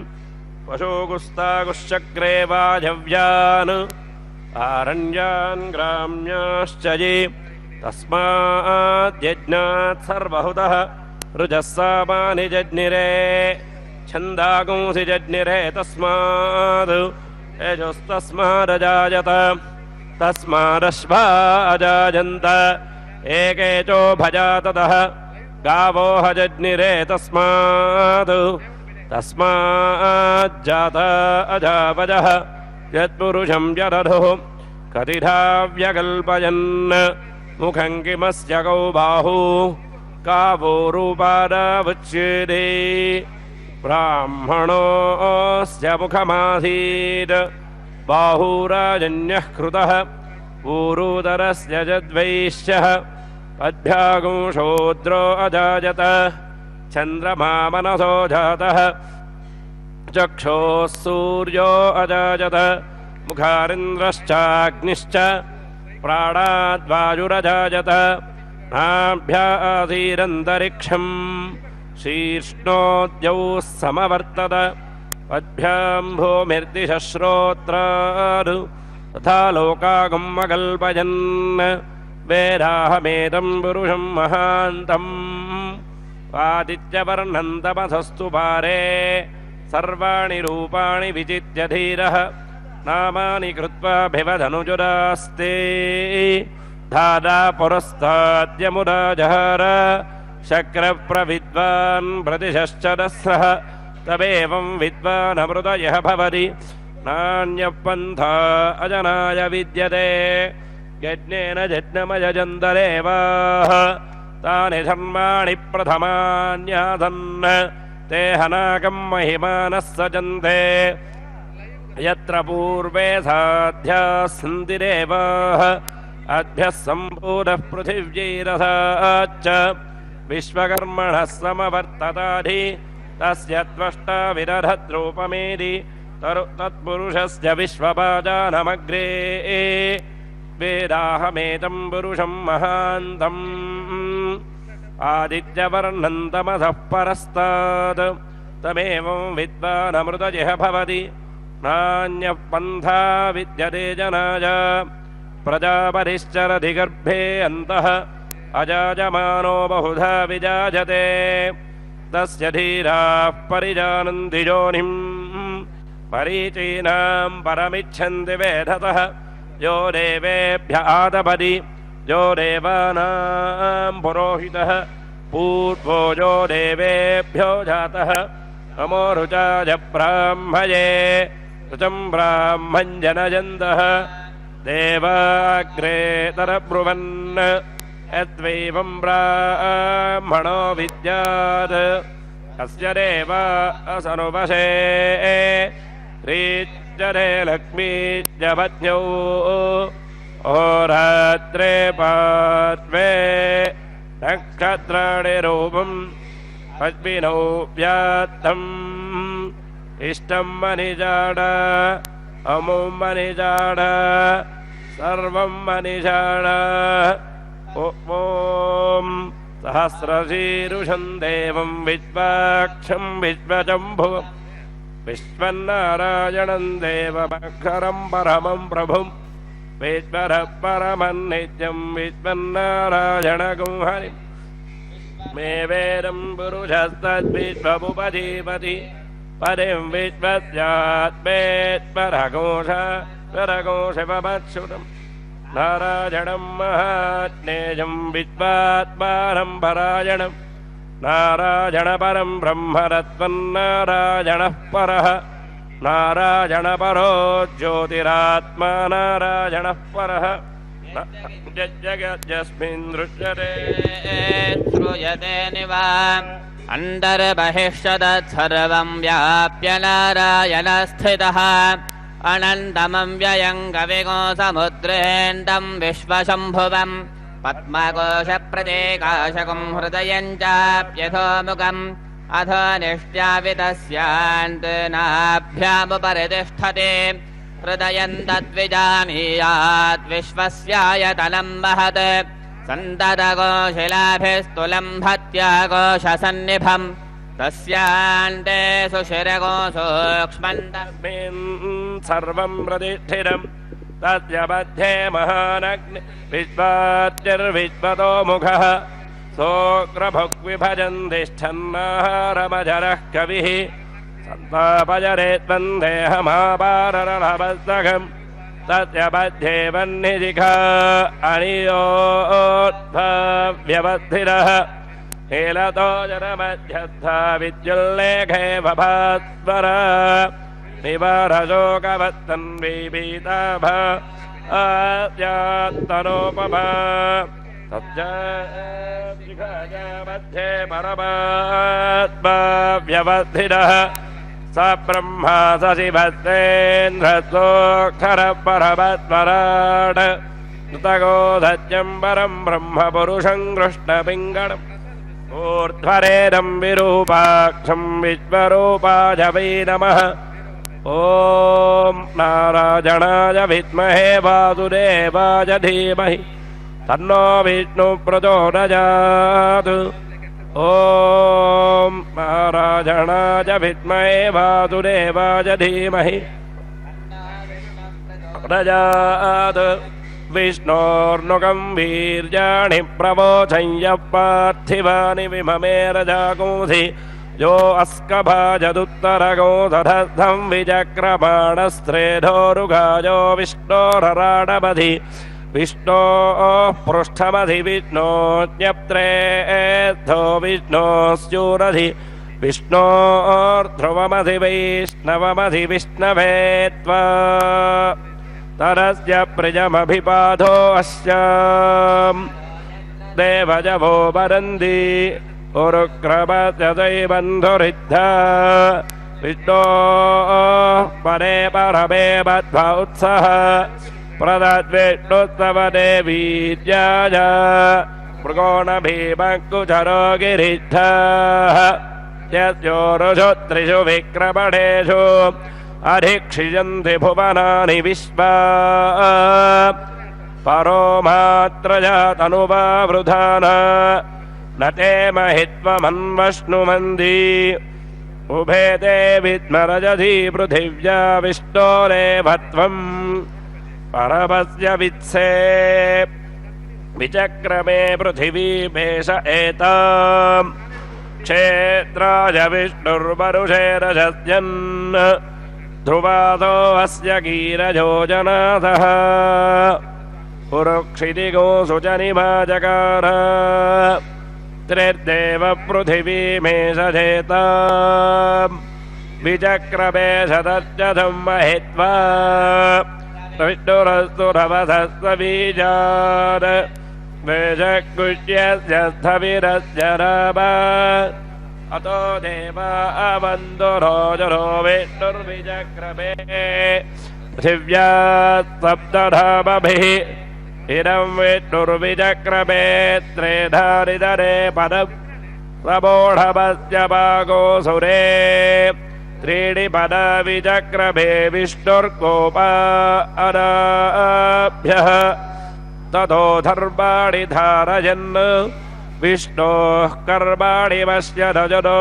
పశోగుస్తాగుశ్చక్రే వాజవ్యాన్ ఆరణ్యాన్ గ్రామ్యాశ్చజే తస్మాత్ యజ్ఞాత్ సర్వహుతః రుజస్సామాని జజ్ఞిరే ఛందాగుంసి జజ్ఞిరే తస్మాద్ యజస్తస్మాదజాయత తస్మాదశ్వా అజాయంత ఏకేచో భజా తతః గావో జజ్ఞిరే తస్మాద్ తస్మాజ్జాత అజావజః యత్పురుషం జరధుః కతిధా వ్యకల్పయన్ ముఖం కిమస్య కౌ బాహూ కావో రూపాదావుచ్యేదే బ్రాహ్మణోస్య ముఖమాసీత్ బాహూరాజన్యః కృతః ఊరూదరస్య జద్వైశ్యః పద్భ్యాగుంశూద్రో అజాయత చంద్రమా మనసో జాతః చక్షోః సూర్యో అజాయత ముఖారింద్రశ్చాగ్నిశ్చ ప్రాణాద్వాయురజాయత నాభ్యాసీరంతరిక్షం శీర్ష్ణోద్యౌः సమవర్తత పద్భ్యాం భూమిర్దిశశ్రోత్రాద్ తథా లోకాగమకల్పయన్ వేదాహమేతం పురుషం మహాంతం ఆదిత్యవర్ణం తమసస్తు పారే సర్వాణి రూపాణి విజిత్య ధీరః నామాని కృత్వాభివదనుజురాస్తే ధాదా పురస్తాద్యమురాజహార శక్రప్రవిద్వాన్ ప్రతిశ్చరస్రః తమేవం విద్వానమృతయః భవతి నాన్యపంథా అజనాయ విద్యతే యజ్ఞేన యజ్ఞమయజంతరేవాః తాని ధర్మాణి ప్రథమాన్యాదన్ తే హనాకం మహిమానః సజంతే యత్ర పూర్వే సాధ్యాः సన్తి దేవాः అభ్యः సంభూతః పృథివ్యైరథాచ్చ విశ్వకర్మణः సమవర్తతాధి తస్య త్వష్టా విదధద్రూపమేది తత్పురుషస్య విశ్వపాజానమగ్రే వేదాహమేతం పురుషం మహాంతం ఆదిత్యవర్ణం తమసః పరస్తాద్ తమేవం విద్వానమృతయః భవతి नान्यः पन्था विद्यते जनाय प्रजापतिश्चरति गर्भे अन्तः अजायमानो बहुधा विजायते तस्य धीराः परिजानन्ति योनिम् मरीचीनां परमिच्छन्ति वेधतः यो देवेभ्य आदपति यो देवानां पुरोहितः पूर्वो यो देवेभ्यो जातः नमो रुचाय ब्राह्मये ऋचं ब्राह्मं जनयन्तः देवाग्रे तरब्रुवन् यद्वैवं ब्राह्मणो विद्यात् कस्य देवा असनुवशे रीच्यते लक्ष्मीज्यपत्न्यौ अहोरात्रे पार्श्वे नक्षत्राणि रूपम् अश्विनौ व्यात्तम् इष्टं मनिजाड अमुं मनिजाड सर्वं मनिजाड ॐ सहस्रशीरुषं देवं विश्वाक्षं विश्वजम्भुवम् विश्वन्नारायणं देवमक्षरं परमं प्रभुं विश्वरः परमं नित्यं विश्वन्नारायणगुं हरिं मे वेदं पुरुषस्तद्विश्वमुपजीवति पदिं विश्वस्यात्मेश्वरघोषवमच्छुतम् नारायणं महात्मेयं विश्वात्मानं परायणं नारायणपरं ब्रह्मरत्वन्नारायणः परः नारायणपरो ज्योतिरात्मा नारायणः परः जगज्जस्मिन् दृश्यते श्रूयते निवा अन्तर्बहिष्यतत्सर्वं व्याप्य नारायणस्थितः अनन्तमव्ययङ्गविगोसमुद्रेन्दं विश्वशम्भुवम् पद्मकोशप्रदेकाशकं हृदयं चाप्यथोमुखम् अथ निष्ट्यावितस्यान्तनाभ्यामुपरितिष्ठते हृदयं तद्विजानीयात् विश्वस्यायतनं महत् सन्ततकोशिलाभिस्तुलं भत्याकोशसन्निभम् तस्यान्ते सुशिरकोशोक्ष्मन्तस्मिन् सर्वं प्रतिष्ठितं तस्य मध्ये महानग्नि विश्वाच्यर्विश्वतो मुखः सोऽग्रभुग्विभजन् तिष्ठन्नाहारमजरः कविः सन्तापजरेत्वन्देहमापाररभस्तकम् तस्य मध्ये वह्निशिखा अनियोद्भव्यवस्थिरः नीलतो जनमध्यस्था विद्युल्लेखे भभास्वर निवारशोकवत्तन्वीपीताभा आद्यात्तनोपमा तस्या मध्ये परमात्मा व्यवस्थितः स ब्रह्मा स शिवस्तेन्द्रसोऽक्षरः परमत्वराट् ऋतगोधत्यं परं ब्रह्म पुरुषं कृष्णपिङ्गळम् ऊर्ध्वरेदं विरूपाक्षं विश्वरूपाय वै नमः ॐ नारायणाय विद्महे वासुदेवाय धीमहि तन्नो विष्णुः प्रचोदयात् ॐ नारायणाय विद्महे वासुदेवाय धीमहि प्रचोदयात् विष्णोर्नुकं वीर्याणि प्रवोचं यः पार्थिवानि विममे रजागोधि यो अस्कभाजदुत्तरगोधधं विचक्रमाणस्त्रेधोरुगायो विष्णोरराडबधि विष्णोः पृष्ठमधि विष्णोज्ञप्त्रेद्धो विष्णोस्यूरधि विष्णोर्ध्रुवमधि वैष्णवमधि विष्णवे त्वा तरस्य प्रियमभिपादो अस्याम् देवजवो वरन्ति उरुक्रमत्यदैबन्धुरिद्धा विष्णोः परे परमे बद्ध उत्सः प्रदद्विष्णुस्तवदेवीर्याय मृगोणभीमङ्कुचरो गिरिद्धः यस्योरुषु त्रिषु विक्रमणेषु अधिक्षियन्ति भुवनानि विश्वा परो मात्रया तनुवा वृधाना न ते महित्वमन्वश्नुमन्ति उभे ते विद्मरजधी पृथिव्या विष्णोरेभत्वम् परमस्य वित्से विचक्रमे पृथिवीमेष एताम् क्षेत्राय विष्णुर्वरुषे रजस्यन् ध्रुवादो अस्य गीरजो जनाथः पुरुक्षितिगो सुजनिभाजकार त्रिर्देव पृथिवीमेष जेताम् विचक्रमे शतर्जधं महित्वा विष्णुरस्तुरवधस्व बीजान् वेषकुष्यस्य स्थविरस्य राम अतो देवा अवन्दुरो जनो विष्णुर्विचक्रमे पृथिव्या सप्तधामभिः इदं विष्णुर्विचक्रमे त्रेधारिधरे पदम् प्रबोढमस्य भागो सुरे त्रीणि पद विचक्रमे विष्णुर्कोपानाभ्यः ततो धर्माणि धारयन् विष्णोः कर्माणि पश्यतो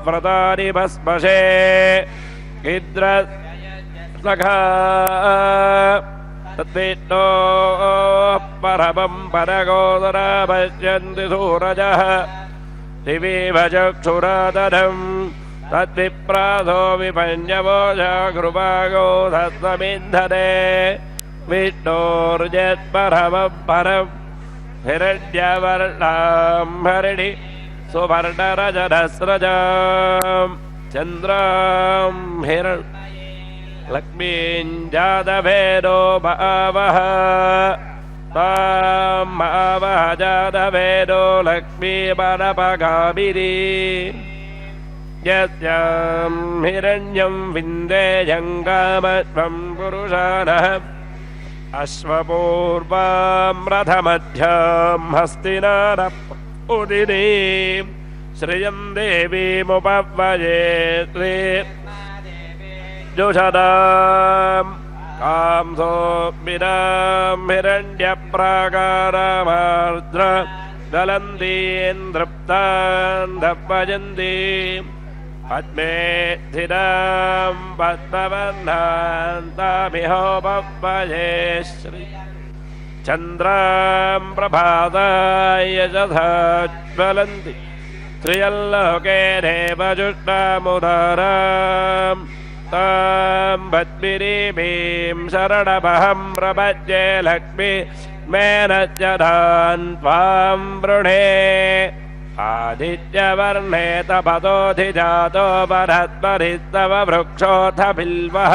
व्रतानि भस्मशे इन्द्रसखा तद्विष्णोः परमं परगोदरा पश्यन्ति सूरजः दिवीव चक्षुरादधम् तद्विप्रासो विपञ्चवोजा कृपागो धत्वमिन्धने विष्णोर्यत्परमं परम् हिरण्यवर्णां हरिणि सुवर्णरजतस्रजां चन्द्रां लक्ष्मीं जातवेदो भावः तां भावः जातवेदो लक्ष्मीमनपगामिनी यस्यां हिरण्यं विन्देयङ्गामत्वं पुरुषानः अश्वपूर्वां रथमध्यां हस्तिनारपुदिनीं श्रियं देवीमुपह्वये जुषदां कांसोऽग्निनां हिरण्यप्राकारामार्द्र गलन्तीं दृप्तां धप्पयन्तीं पद्मे स्थिरां पद्मवर्णां तामिहोपह्वये श्री चन्द्रां प्रभाताय यशसा ज्वलन्ति श्रियल्लोके देवजुष्टामुदारां तां पद्मिनीं शरणमहं प्रपद्ये लक्ष्मी मेनश्चदान् त्वां वृणे आदित्यवर्णे तपतोऽधिजातो वरत्मरिस्तव वृक्षोऽथ बिल्वः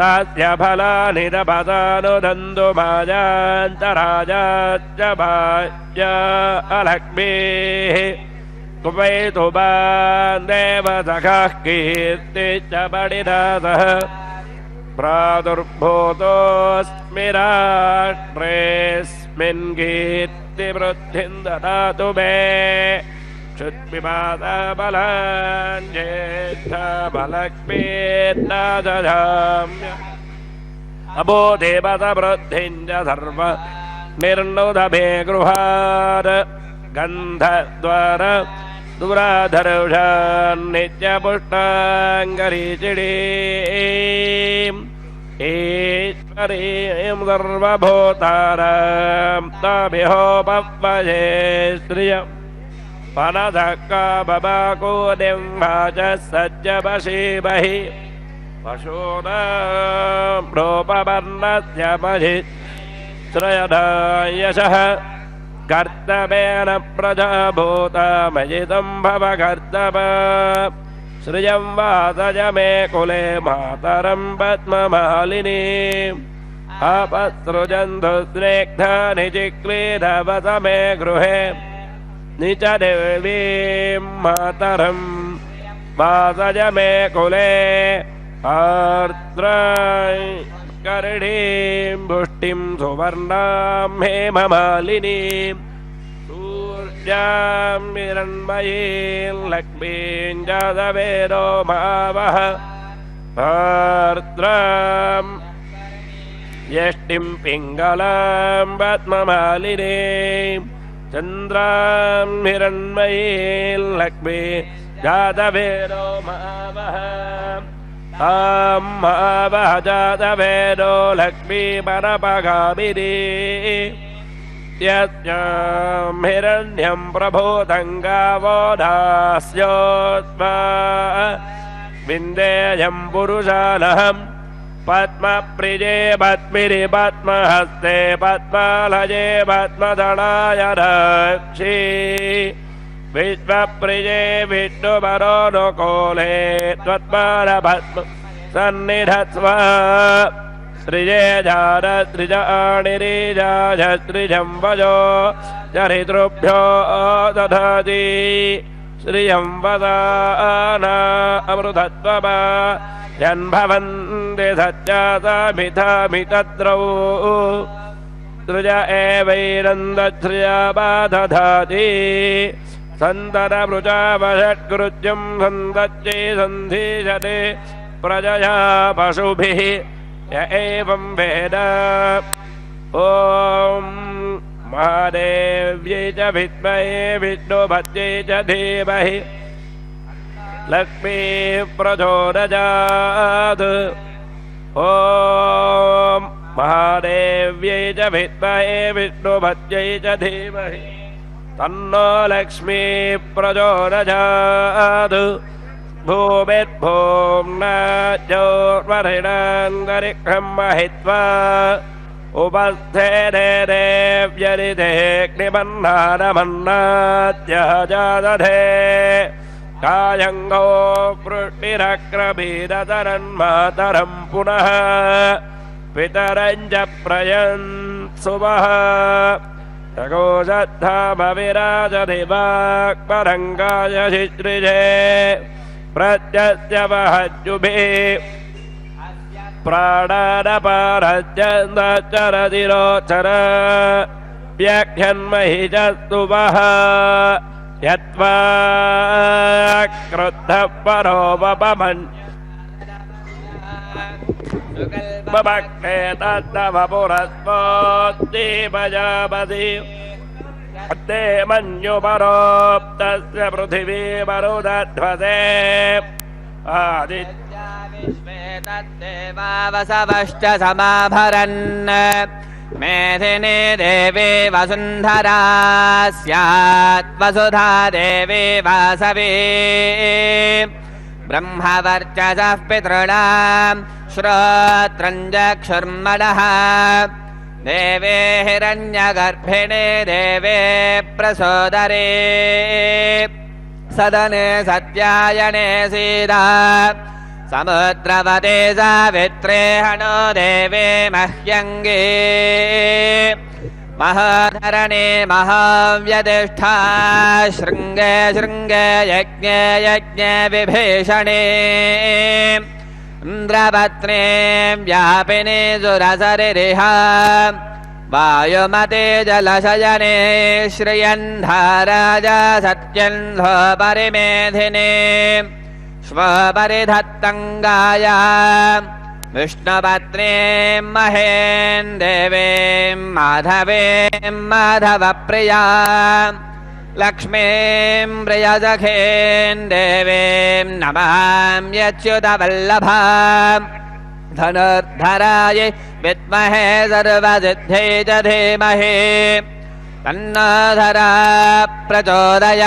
तस्य फलानि तपसानुदन्तु मायान्तराजाच्च भाज्य अलक्ष्मीः कुवैतु मान् देवसखः कीर्तिश्च पणिनाथः प्रादुर्भूतोऽस्मि राष्ट्रेऽस्मिन् कीर्तिवृद्धिं ददातु मे क्षुत्पिपादबलान् ज्येष्ठमलक्ष्मीर्नादधाम्य अबो देवतवृद्धिं च सर्व निर्णुदभे गृहात् गन्धद्वार दुराधरुषान्नित्यपुष्टाङ्गरीचिडीम् ईश्वरीं सर्वभूतानां ताभिहोपह्वये श्रियम् फलधक्काबबाकूदिं वाचः सज्जपशीमहि पशूनां रूपवर्णस्य महि श्रयदायशः कर्तव्येन प्रजाभूतमयितं भव कर्तव्य श्रियं वासय मे कुले मातरं पद्ममालिनीम् अपसृजन्तु स्निग्धानि चिक्रीडवस मे गृहे निच देवीं मातरं वासय मे कुले आर्द्रां कर्णीं पुष्टिं सुवर्णां हेममालिनीं सूर्यां हिरण्मयीं लक्ष्मीं जातवेदो मावः आर्द्रां यष्टिं पिङ्गलां पद्ममालिनीं चन्द्रां हिरण्मयीं लक्ष्मीं जातवेदो मावः तां मावः जातवेदो लक्ष्मीपरपगामिनी यज्ञं हिरण्यं प्रभूतं गावो दास्योत्मा विन्देयं पुरुषालहं पद्मप्रिये पद्मिनि पद्महस्ते पद्मालये पद्मदलाय रक्षि विश्वप्रिये विष्णुपरोनुकूले त्वत्पादपद्म सन्निधत्स्व श्रिये जारत्रिजानिरीजाय श्रियं वजो चरितृभ्यो दधाति श्रियं वदाना अमृतत्वमा यन्भवन्ति सत्यासामिथामितद्रौ सृज एवैरन्दश्रिया दधाति सन्ततमृचावषट्कृत्यं सन्दच्चे सन्धीयते प्रजया पशुभिः य एवं वेद ॐ महादेव्यै च विद्महे विष्णुपत्यै च धीमहि लक्ष्मी प्रचोदयात् ॐ महादेव्यै च विद्महे विष्णुपत्यै च धीमहि तन्नो लक्ष्मी प्रचोदयात् भूमिर्भूम्ना ज्योर्वरिणान्तरिक्षं महित्वा उपस्थेते देव्यरितेऽग्निबन्धानमन्नाद्यः जादधे कायङ्गो वृष्टिरक्रमीरतरन्मातरं पुनः पितरं च प्रयन्सुवः जगोषद्धामविराजधिवाक्परङ्गाय शिश्रिजे प्रत्यस्य वहज्जुभे प्राणानपारश्चरतिरोचर व्याख्यन्महि च स्तुवः यत्वा क्रुद्धः परोपमन् बभक्ते तत्तव पुरस्मोद्दीपजापति ते मन्युपरोक्तस्य पृथिवी मरुदध्वसे आदित्य विश्वे तद्देवा वसवश्च समाभरन् मेधिनी देवी वसुन्धरा स्यात् वसुधा देवी वासवी ब्रह्मवर्चसः पितॄणां श्रोत्रं चक्षुर्मनः देवे हिरण्यगर्भिणे देवे प्रसोदरे सदने सत्यायने सीता समुद्रवते सावित्रे हनो देवे मह्यङ्गे महाधरणे महाव्यतिष्ठा शृङ्गे शृङ्गे यज्ञे यज्ञे विभीषणे इन्द्रपत्ने व्यापिने सुरसरिरिह वायुमते जलशयने श्रियन्धाराजा सत्यन्धो परिमेधिने श्वपरिधत्तङ्गाया विष्णुपत्नीं महें देवीं माधवीं माधवप्रिया लक्ष्मीं प्रियसखीं देवीं नमाम्यच्युतवल्लभा धनुर्धराय विद्महे सर्वसिद्ध्यै च धीमहि तन्नो धरा प्रचोदयात्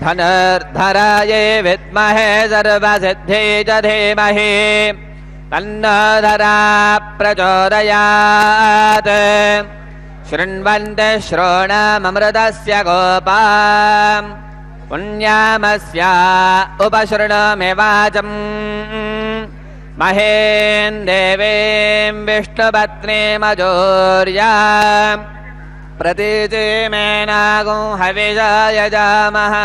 धनुर्धराय विद्महे सर्वसिद्ध्यै च धीमहि तन्नो धरा प्रचोदयात् शृण्वन्ति श्रोणममृतस्य गोपाम् पुण्यामस्या उपशृणोमि वाचम् महें देवीं विष्णुपत्नीमजोर्याम् प्रतीचिमेनागुं हविषा यजामः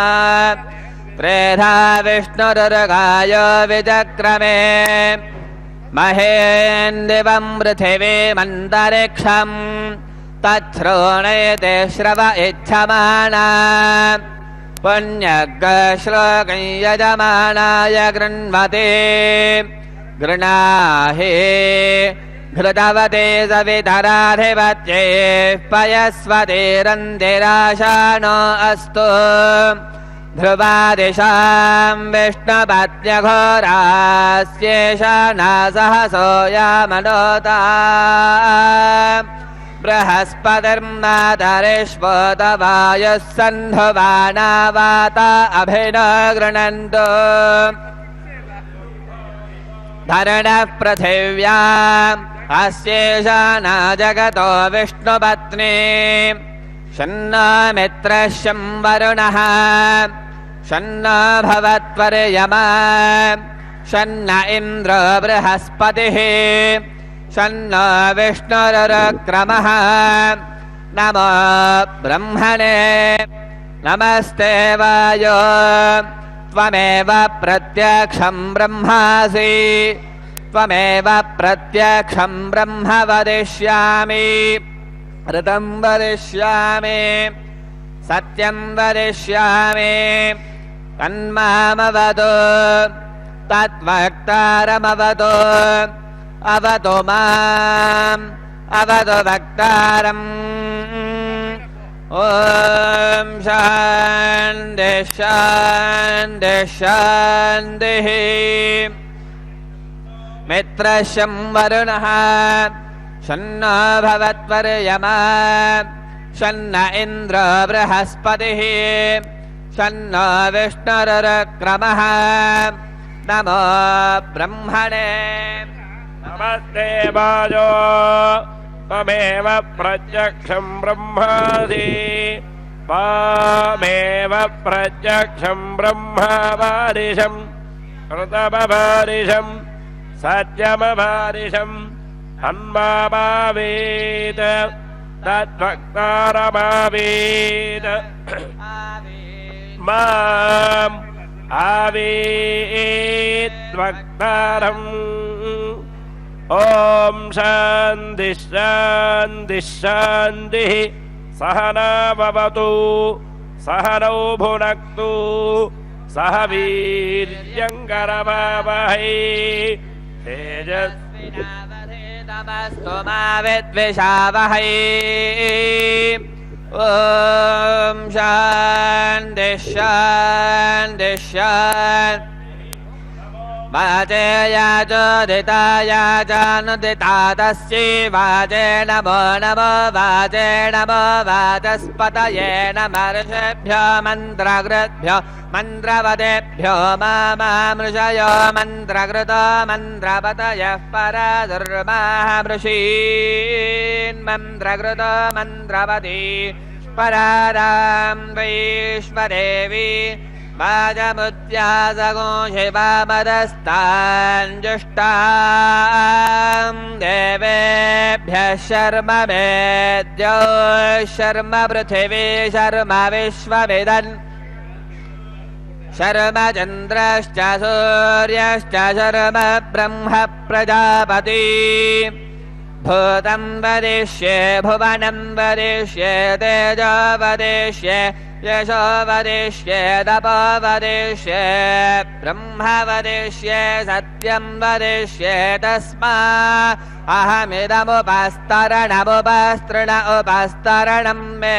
त्रेधा विष्णुरुर्गाय विचक्रमे महें दिवं पृथिवीमन्तरिक्षम् तच्छ्रोणयते श्रव इच्छमाना पुण्यश्लोकं यजमानाय गृह्णवते गृणाहे घृतवते सवितराधिपत्येः पयस्वतीरन्दिराशानो अस्तु ध्रुवादिशां विष्णुपत्यघोरास्येषा सहसो यामनोता बृहस्पतिर्मातरिष्वोत वायुः सन्धुवाना वाता अभिन गृणन्तु धरणः पृथिव्याम् अस्येषा न जगतो विष्णुपत्नी शन्नो मित्रः शं वरुणः शन्नो भवत्वर्यमा शन्न इन्द्रो बृहस्पतिः शन्नो विष्णुरुक्रमः नमो ब्रह्मणे नमस्ते वायो त्वमेव प्रत्यक्षं ब्रह्मासि त्वमेव प्रत्यक्षं ब्रह्म वदिष्यामि ऋतं वदिष्यामि सत्यं वदिष्यामि तन्मामवतु तद्वक्तारमवतु अवतु माम् अवतु वक्तारम् ॐ शान्ति शान्ति शान्तिः मित्रः शं वरुणः शन्नो भवत्वर्यमा शन्न इन्द्रो बृहस्पतिः शन्नो विष्णुरुक्रमः नमो ब्रह्मणे नमस्ते वायो त्वमेव प्रत्यक्षं ब्रह्मासि त्वमेव प्रत्यक्षं ब्रह्म वारिशं ऋतमवारिशं सत्यमवारिशम् अन्मावेद तद्वक्तारमावेद माम् आवेद्वक्तारम् ॐ शान्ति शान्ति शान्तिः सहना भवतु सहनौ भुनक्तु सह वीर्यङ्करवावहै तेजस्विनावधीतमस्तु मा विद्विषावहै ॐ शान्ति शान्ति शान्ति वाचे याचोदिताया चानुदिता तस्यै वाचे नमो नमो वाचे नमो वाचस्पतये नमर्षेभ्यो मन्त्रकृद्भ्यो मन्त्रवदेभ्यो मामृषयो मन्त्रकृतो मन्त्रपतयः परादुर्मामृषीन्मन्त्रकृतो मन्त्रपती परारां वैश्वदेवी वाजमुद्यासगो शिवामदस्ताञ्जुष्टां देवेभ्यः शर्म वेद्यो शर्म पृथिवी शर्म विश्वविदन् शर्म चन्द्रश्च सूर्यश्च शर्म ब्रह्म प्रजापति भूतं वदिष्ये भुवनं वदिष्ये तेजो वदिष्ये यशो वदिष्ये तपो वदिष्ये ब्रह्म वदिष्ये सत्यं वदिष्ये तस्मा अहमिदमुपस्तरणमुपस्तृण उपस्तरणं मे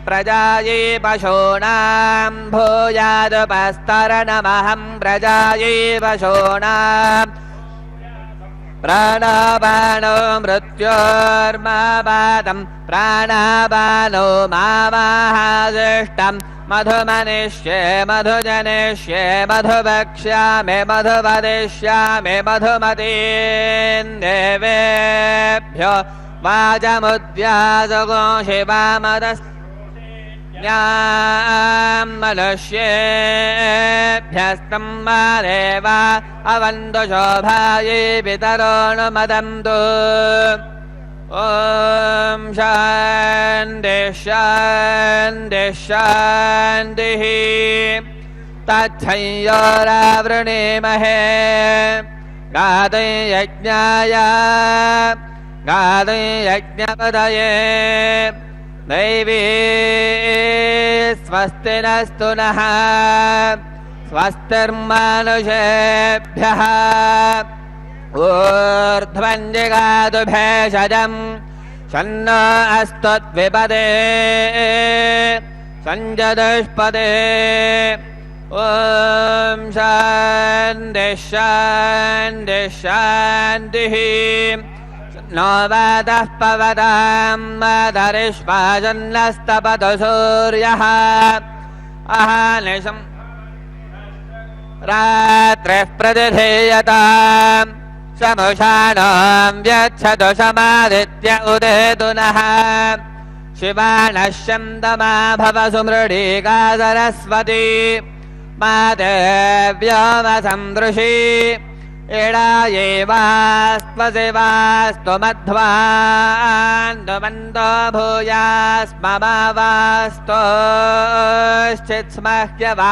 प्रजायै पशूनां भूयादुपस्तरणमहं प्रजायै पशूनाम् प्राणापानो मृत्योर्मापातं प्राणापानो मावाहादिष्टं मधुमनिष्ये मधुजनिष्ये मधुवक्ष्यामि मधुवदिष्यामि मधुमतीन् देवेभ्यो वाचमुद्यासगो शिवामदस् मनुष्येभ्यस्तं मा देवा अवन्तु शोभायै पितरोऽनुमदन्तु ॐ शान्ति शान्ति शान्तिः तच्छंयोरावृणीमहे गादै यज्ञाय गादै यज्ञपदये दैवी स्वस्ति नस्तु नः स्वस्तिर्मानुषेभ्यः ऊर्ध्वञ्जिगातु भेषजम् शन्नो अस्तुद्विपदे सञ्जदुष्पदे ॐ शान्तिः शान्तिः शान्तिः नो वातः पवतां वातरिष्वाजन्नस्तपतु सूर्यः अहानिशम् रात्रिः प्रतिधीयताम् समुषाणां व्यच्छतु समादित्य उदेतु नः शिवानः शन्दमा भव सुमृळीका सरस्वती मादेव्योमसन्दृशी इडायेवास्त्वशिवास्तु मध्वान्दुमन्दो भूयास्ममावास्तोश्चित्स्मह्यवा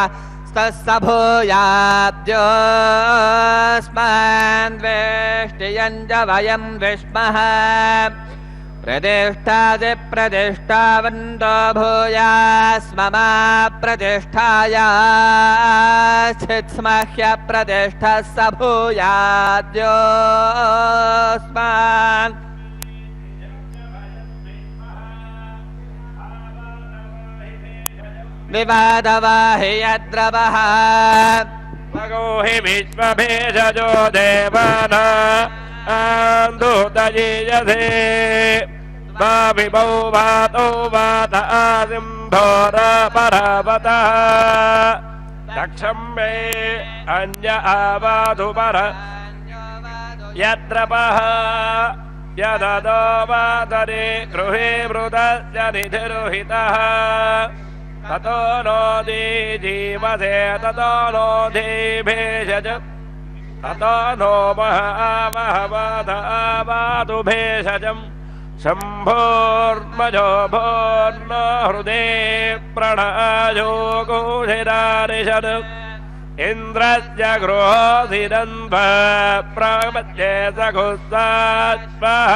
स्तस्य भूयाद्योऽस्मान्वेष्टियञ्च वयं विष्मः प्रतिष्ठाति प्रतिष्ठावन्तो भूयास्ममा प्रतिष्ठायाश्चित्स्मह्य प्रतिष्ठः स भूयाद्योऽस्मान् विवादवाहि यद्रवः भगो हि विश्वभेषजो देवाना दूतयीयसे वा विभौ वातो वात आसिम्भोर परवतः दक्षं मे अन्य आवाधु पर यद्रपः यददो वातरे गृहे मृतस्य निधिरुहितः ततो नो जीवसे ततो नो भेषज ततो नो महावहवाधु भेषजम् शम्भोर्मजो भोर्न हृदे प्रणयो गोधिरानिषद इन्द्रस्य गृहोधिरन्भ प्रपद्ये सखुस्तात्मः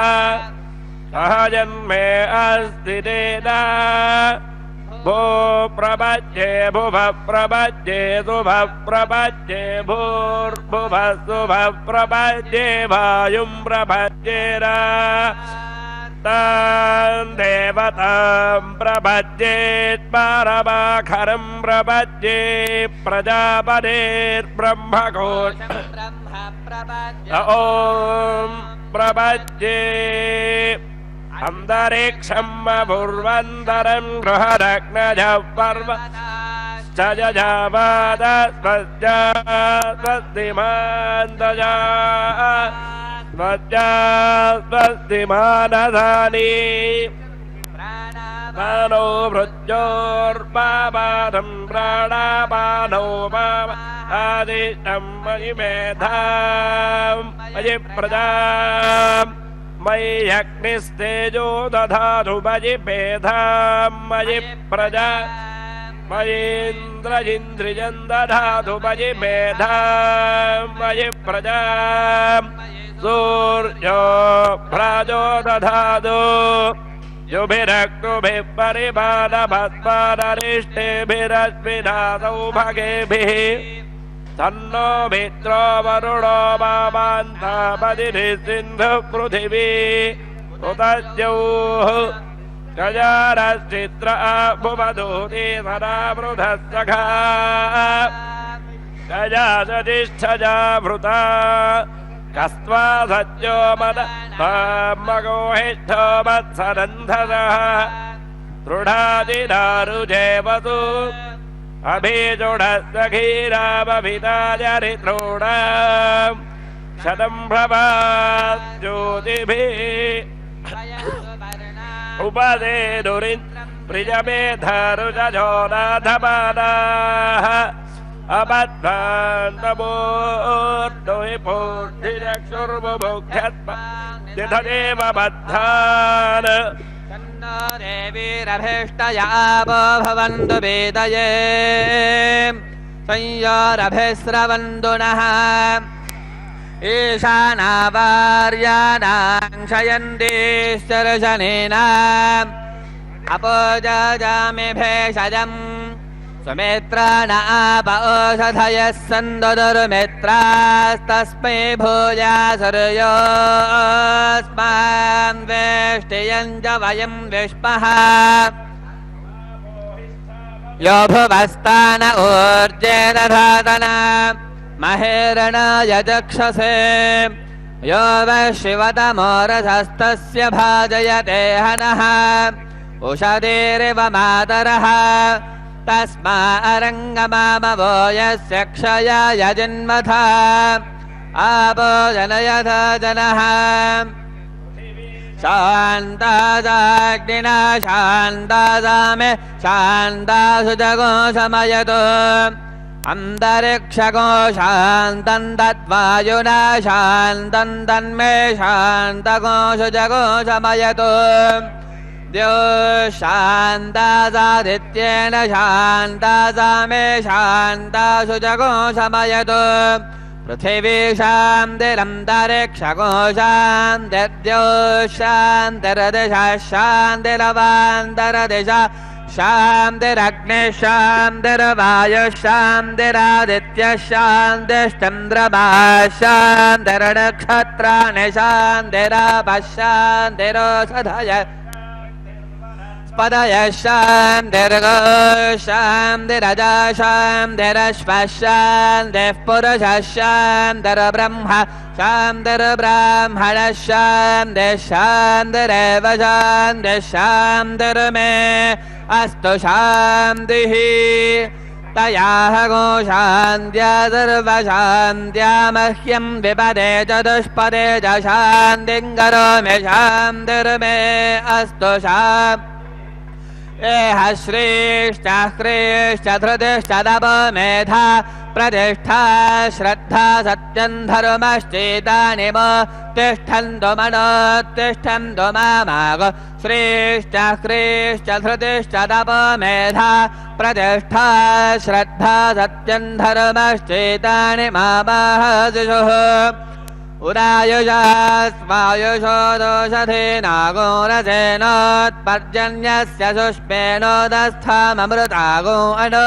सह जन्मे अस्ति तेना भो प्रपद्ये भुव प्रपद्ये शुभ प्रपद्ये भूर्भुव शुभ प्रपद्ये वायुं प्रपद्येरा तान् देवतां प्रपद्येत् परमाखरं प्रपद्ये प्रजापतेर्ब्रह्मकोश ॐ प्रपद्ये अन्तरिक्षम् अपूर्वन्तरं गृहरग्नजः पर्व स्वस्तिमान्तजा स्वस्तिमानधानि प्राणो भृत्योर्पादं प्राणापानौ आदिष्टं मयि मेधां मयि प्रजाम् मयि अग्निस्तेजो दधातु मयि मेधां मयि प्रजा मयीन्द्रजिन्द्रियं दधातु मयि मेधां मयि प्रजा सूर्यो भ्राजो दधातु युभिरक्तुभिः परिपालभस्मानरिष्टेभिरश्विना सौभगेभिः तन्नो मित्रो वरुणो मामान्तापदिभिः सिन्धुः पृथिवी उतद्योः गजारश्चित्र भुवदूती सदावृधः सखा गजासतिष्ठजा भृता कस्त्वा सज्जो मद मगोहिष्ठो मत्सरन्धसः दृढादिदारुजेवतु अभिजुढस्तखीरामभिताजरित्रोणाम् शतं प्रभात् ज्योतिभिः उपदेदुरिन्द्रं प्रियमेधरुजो नाथमानाः अपद्भान्तमूर्धुहि पूर्धिरक्षुर्मुमुख्यत्म यथदेव बद्धान् तन्नो देवीरभीष्टयावो भवन्तु वेदये संयोरभिस्रवन्तु नः ईशानावार्याणां शयन्तीश्चर्शनेन अपोजामि भेषजम् सुमित्राण आप ओषधयः सन्दुर्मित्रास्तस्मै भूया सूर्योऽस्मान् वेष्टियं च वयं विष्मः यो भुवस्तान ऊर्जे दधातन महेरणाय चक्षसे यो वः शिवतमोरथस्तस्य भाजयते हनः उषधीरिव मातरः तस्मा अरङ्गमामवो यस्य क्षयाय जन्मथा आपो जनयथ जनः शान्तादाग्निना शान्तादामे शान्तासु जगो समयतो अन्तरिक्षगो शान्तं तद्वायुना शान्तं तन्मे शान्तगोषु जगो समयतो द्यो शान्तासादित्येन शान्तासा मे शान्तासु जगो समयतो पृथिवी शान्तिरन्तरिक्षगो शान्तिर्द्यो शान्तिरदिशः शान्तिरवान्तरदिशः शान्तिरग्निः शान्तिर्वायुः शान्तिरादित्यः शान्तिश्चन्द्रमा शान्तिर्नक्षत्राणि शान्तिरापः शान्तिरोषधयः पदयः शान्तिर्गो शान्तिरजा शान्तिरश्वः शान्तिः पुरुषः शान्तिर्ब्रह्म शान्तिर्ब्राह्मणः शान्तिः शान्तिरेव शान्तिः शान्तिर्मे अस्तु शान्तिः तयाः गो शान्त्या सर्वशान्त्या मह्यं विपदे चतुष्पदे च शान्तिं करोमि शान्तिर्मे अस्तु शान्तिः एह श्रेष्ठः क्रेष्ठ धृतिश्च तपमेधा प्रतिष्ठा श्रद्धा सत्यं धर्मश्चेतानि तिष्ठन्तु मनोत्तिष्ठन्तु मामाग श्रेष्ठः क्रेष्ठ धृतिश्च तपमेधा प्रतिष्ठा श्रद्धा सत्यं धर्मश्चेतानि मामाह शिशुः उदायुषास्मायुषो दोषधेनागो रसेनोत्पर्जन्यस्य शुष्मेनोदस्थाममृतागो अणु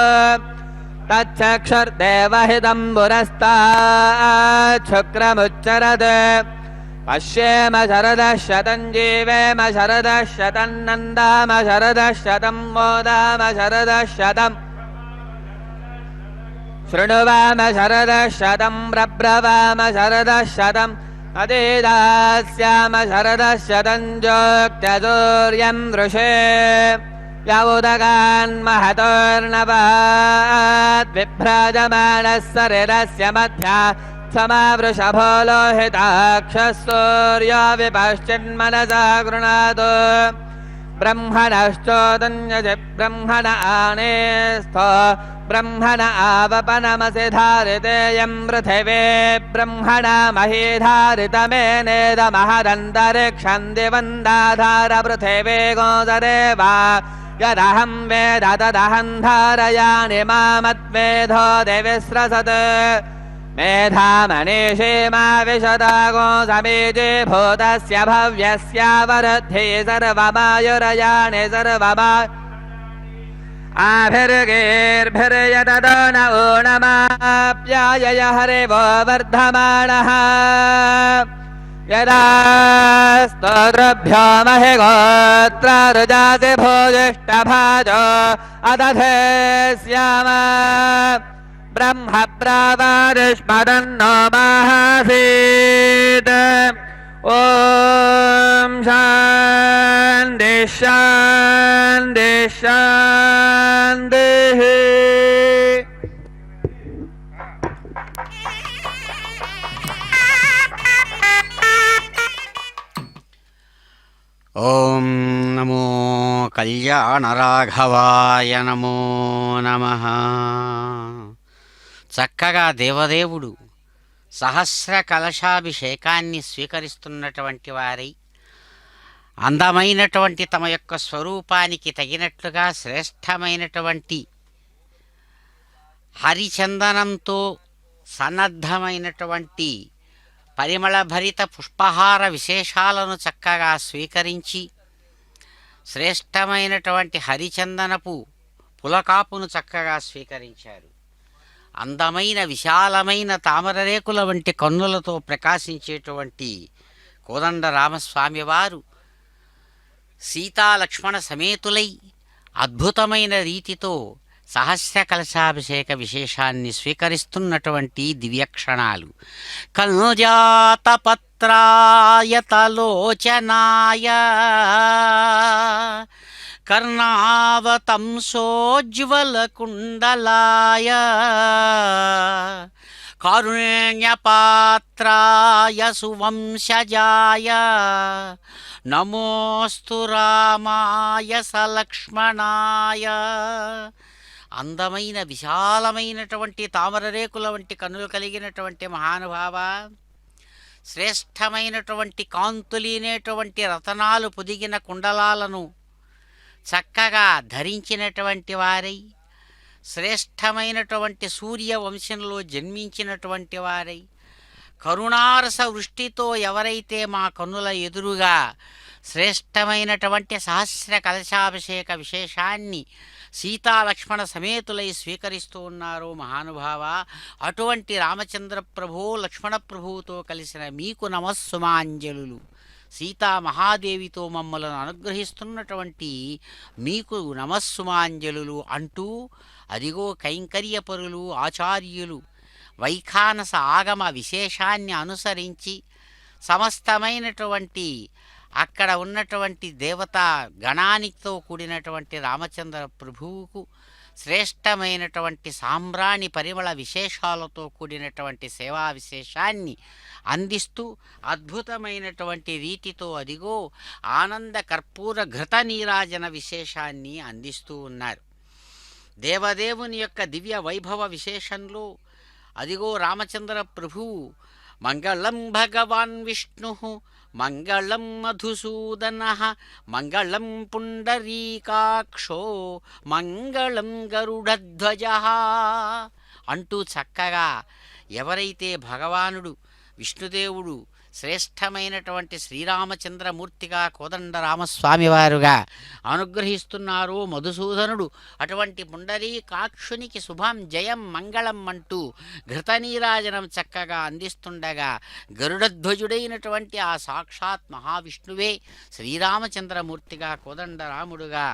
तच्छक्षुर्देवहितं पुरस्ताच्छुक्रमुच्चरत् पश्येम शरदः शतं जीवेम शरदः शतं नन्दाम शरदः शतं मोदाम शरदः शतम् शृणुवाम शरदः शतं प्रब्रवाम शरदः शतम् अतिदास्याम शरदः शतं जोक्त्यसूर्यं दृशे यौदगान् महतोर्नवात् विभ्राजमानः सरिरस्य मध्या समावृषभो लोहिताक्षः सूर्यो विपश्चिन्मनसा गृणातु ब्रह्मणश्चोदन्यजि ब्रह्मण आनेस्थो ब्रह्मण आवपनमसि धारितेयं पृथिवे ब्रह्मणा मही धारितमेनेदमहदन्तरिक्षं दिवन्दाधार पृथिवे गोदरेवा यदहं वेद तदहं धारयामि मामद्वेधो देविस्रसत् मेधामनीषे मा विशदागो समीचे भूतस्य भव्यस्यावरुद्धे सर्वमायुरयाणि सर्वमा आभिर्गेर्भिर्यततो न ऊनमाप्यायय हरिवो वर्धमानः यदा स्तोत्रभ्यो महि गोत्र रुजाति भोजिष्ठभाजो अदधे स्याम ब्रह्म प्रावारिष्मदन्नो माहासीत् ॐ शान्ति शान्ति शान्तिः ఓం నమో కళ్యాణరాఘవాయ నమో నమః. చక్కగా దేవదేవుడు సహస్ర కలశాభిషేకాన్ని స్వీకరిస్తున్నటువంటి వారై అందమైనటువంటి తమ యొక్క స్వరూపానికి తగినట్లుగా శ్రేష్టమైనటువంటి హరిచందనంతో సన్నద్ధమైనటువంటి పరిమళభరిత పుష్పహార విశేషాలను చక్కగా స్వీకరించి శ్రేష్టమైనటువంటి హరిచందనపు పులకాపును చక్కగా స్వీకరించారు. అందమైన విశాలమైన తామరరేకుల వంటి కన్నులతో ప్రకాశించేటువంటి కోదండ రామస్వామి వారు సీతాలక్ష్మణ సమేతులై అద్భుతమైన రీతితో సహస్ర కలశాభిషేక విశేషాన్ని స్వీకరిస్తున్నటువంటి దివ్యక్షణాలు. కనుజాత పత్రాయతలోచనాయ కర్ణావతంసోజ్వలకుండలాయ కారుణ్యపాత్రాయ సువంశజాయ నమోస్తు రామాయ సలక్ష్మణాయ. అందమైన విశాలమైనటువంటి తామరరేకుల వంటి కన్నులు కలిగినటువంటి మహానుభావ, శ్రేష్టమైనటువంటి కాంతులీనేటువంటి రతనాలు పొదిగిన కుండలాలను చక్కగా ధరించినటువంటి వారై, శ్రేష్టమైనటువంటి సూర్య వంశంలో జన్మించినటువంటి వారై, కరుణారస వృష్టితో ఎవరైతే మా కన్నుల ఎదురుగా శ్రేష్టమైనటువంటి సహస్ర కలశాభిషేక విశేషాన్ని సీతాలక్ష్మణ సమేతులై స్వీకరిస్తూ ఉన్నారో మహానుభావ, అటువంటి రామచంద్ర ప్రభు లక్ష్మణ ప్రభువుతో కలిసిన మీకు నమస్సుమాంజలులు. సీతా మహాదేవితో మమ్మలను అనుగ్రహిస్తున్నటువంటి మీకు నమస్సుమాంజలులు అంటూ అదిగో కైంకర్యపరులు ఆచార్యులు వైఖానస ఆగమ విశేషాన్ని అనుసరించి సమస్తమైనటువంటి అక్కడ ఉన్నటువంటి దేవతా గణానితో కూడినటువంటి రామచంద్ర ప్రభువుకు శ్రేష్టమైనటువంటి సాంబ్రాణి పరిమళ విశేషాలతో కూడినటువంటి సేవా విశేషాన్ని అందిస్తూ అద్భుతమైనటువంటి రీతితో అదిగో ఆనంద కర్పూర ఘృత నీరాజన విశేషాన్ని అందిస్తూ ఉన్నారు. దేవదేవుని యొక్క దివ్య వైభవ విశేషంలో అదిగో రామచంద్ర ప్రభువు మంగళం భగవాన్ విష్ణు మంగళం మధుసూదన మంగళం పుండరీకాక్షో మంగళం గరుడధ్వజ అంటూ చక్కగా ఎవరైతే భగవానుడు విష్ణుదేవుడు శ్రేష్టమైనటువంటి శ్రీరామచంద్రమూర్తిగా కోదండ రామస్వామివారుగా అనుగ్రహిస్తున్నారో మధుసూదనుడు అటువంటి పుండరీకాక్షునికి శుభం జయం మంగళం అంటూ ఘృతనీరాజనం చక్కగా అందిస్తుండగా గరుడధ్వజుడైనటువంటి ఆ సాక్షాత్ మహావిష్ణువే శ్రీరామచంద్రమూర్తిగా కోదండరాముడుగా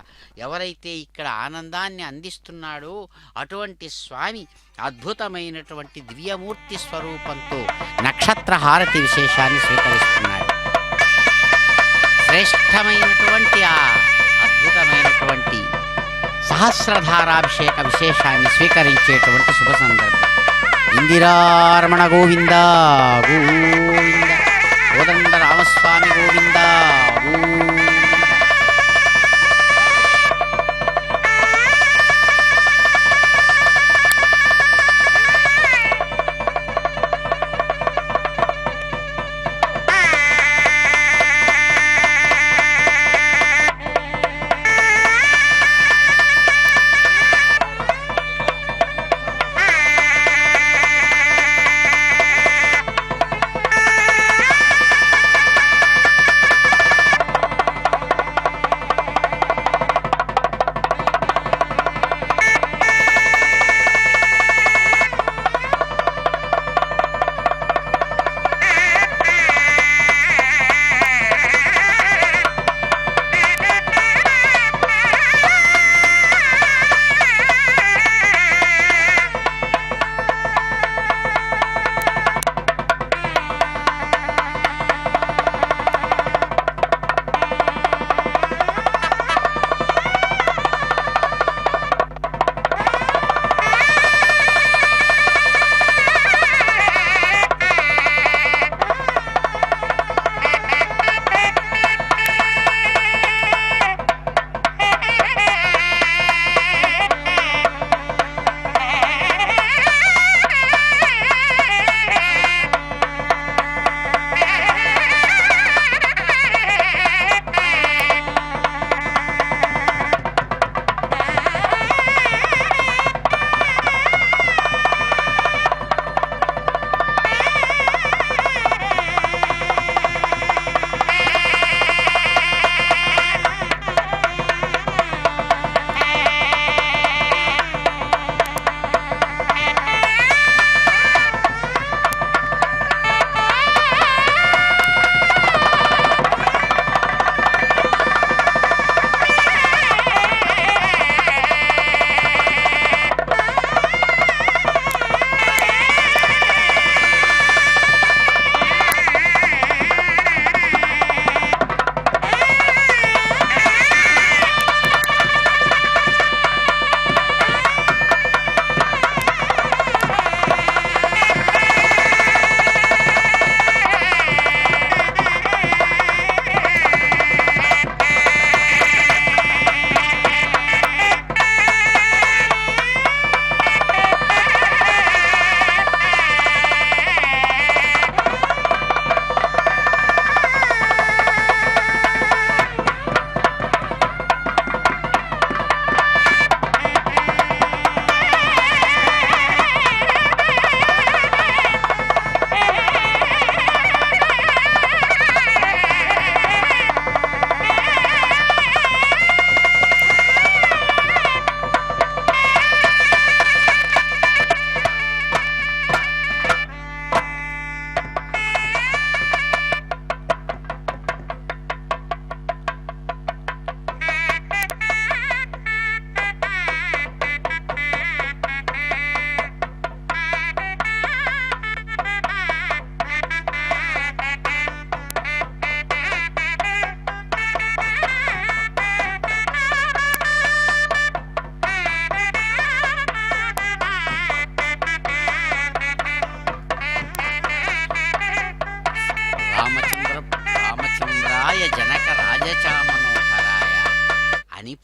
ఎవరైతే ఇక్కడ ఆనందాన్ని అందిస్తున్నాడో అటువంటి స్వామి అద్భుతమైనటువంటి దివ్యమూర్తి స్వరూపంతో నక్షత్ర హారతి విశేషాన్ని స్వీకరిస్తున్నాడు. శ్రేష్టమైనటువంటి ఆ అద్భుతమైనటువంటి సహస్రధారాభిషేక విశేషాన్ని స్వీకరించేటువంటి శుభ సందర్భం. ఇందిరారమణ గోవింద గోవింద, కోదండ రామస్వామి గోవింద గోవింద.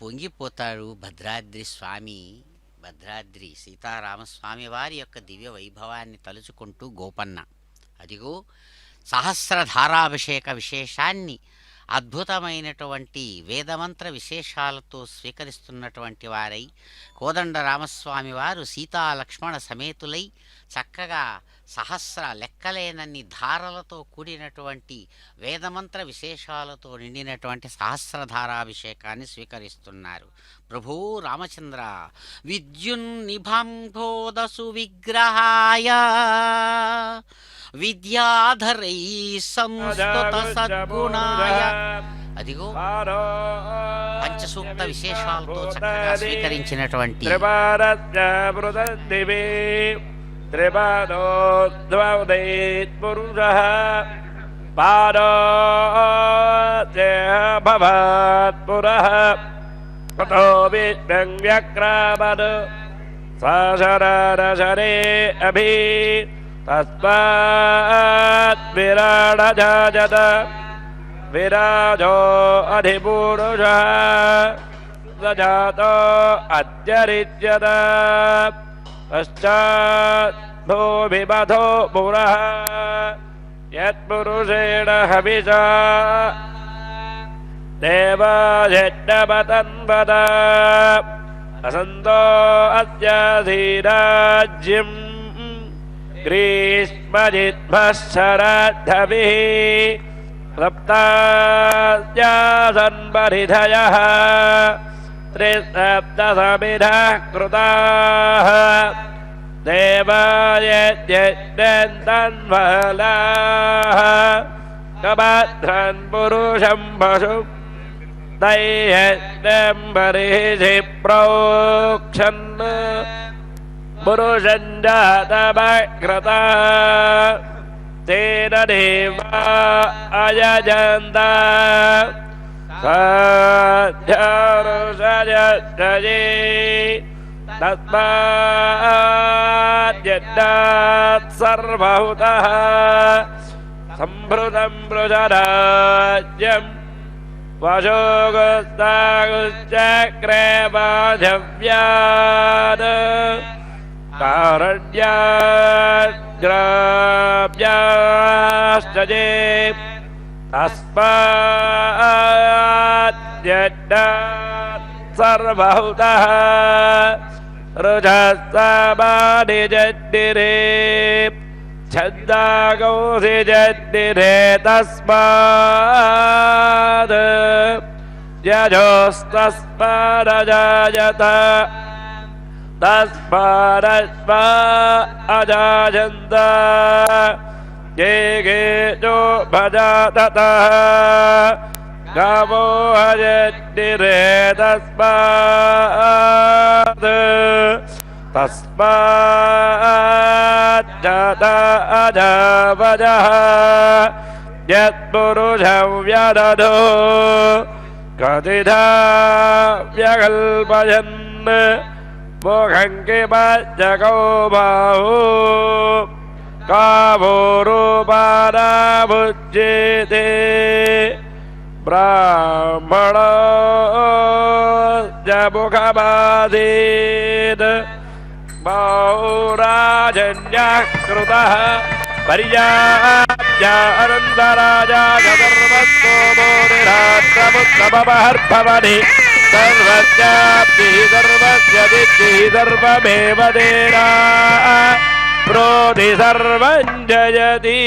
పొంగిపోతాడు భద్రాద్రి స్వామి. భద్రాద్రి సీతారామస్వామి వారి యొక్క దివ్య వైభవాన్ని తలుచుకుంటూ గోపన్న అదిగో సహస్రధారాభిషేక విశేషాన్ని అద్భుతమైనటువంటి వేదమంత్ర విశేషాలతో స్వీకరిస్తున్నటువంటి వారై కోదండ రామస్వామి వారు సీతాలక్ష్మణ సమేతులై చక్కగా సహస్ర లెక్కలేనన్ని ధారలతో కూడినటువంటి వేదమంత్ర విశేషాలతో నిండినటువంటి సహస్రధారాభిషేకాన్ని స్వీకరిస్తున్నారు. ప్రభూ రామచంద్ర విద్యున్నిభంభోదసు విగ్రహాయ విద్యాధరై సంస్తుత సద్గుణాయ. అదిగో పంచసూక్త విశేషాలతో చక్కగా స్వీకరించినటువంటి త్రిపాదోద్వౌదైత్పురుషః పాదోభవత్పురః తతో విష్ణువ్యక్రామద్ సశరశరే అభి తస్మాత్ విరాడజాజత విరాజో అధిపురుషః సజాతో అత్యరిచ్యత పశ్చాత్ భూమిమధో పురః యత్పురుషేణ హవిషా దేవాయజ్ఞపతన్వద అసంతో అస్యాధీరాజ్యం గ్రీష్మజిద్మశ్చరద్ధభిః సప్తాస్యాసన్పరిధయః త్రిసప్తసమిధః కృతాః దేవాయజ్ఞన్తన్వలాః కభద్రన్ పురుషం పశుం దైయజ్ఞం బర్హిషి ప్రోక్షన్ పురుషం జాతమకృతా తేన దేవా అయజంత సాధ్యారుషయే తస్మాద్యజ్ఞాత్ సర్వహుతః సంభృతం పృషరాజ్యం వశోగస్తాగుశ్చక్రే మాధవ్యాద్ కారణ్యాగ్రాభ్యాశ్చే తస్మాద్యజ్ఞాత్ సర్వహుతః రుజస్తమానిజడ్డిరే ఛందాగౌసి జడ్డిరే తస్మాద్ యజోస్తస్మాదజాయత తస్మాదస్మా అజాయంత గేగేజో భజాతతః గావో అజడ్డిరే తస్మాద్ తస్మాజ్జాత అజావజః యత్పురుషం వ్యదధో కతిధా వ్యకల్పయన్ మోహం కిమజ్జగో బాహు కావో రూపానాభుజ్యేతే బ్రాహ్మణో జముఖమాసీత్ బౌరాజన్యః కృతః పర్యాప్యానందరాజాయ సర్వస్తోమోనిరాత్రముత్తమమహర్భవని సర్వస్యాప్తిః సర్వస్య సిద్ధిః సర్వమేవ దేనా ప్రోధి సర్వం జయతి.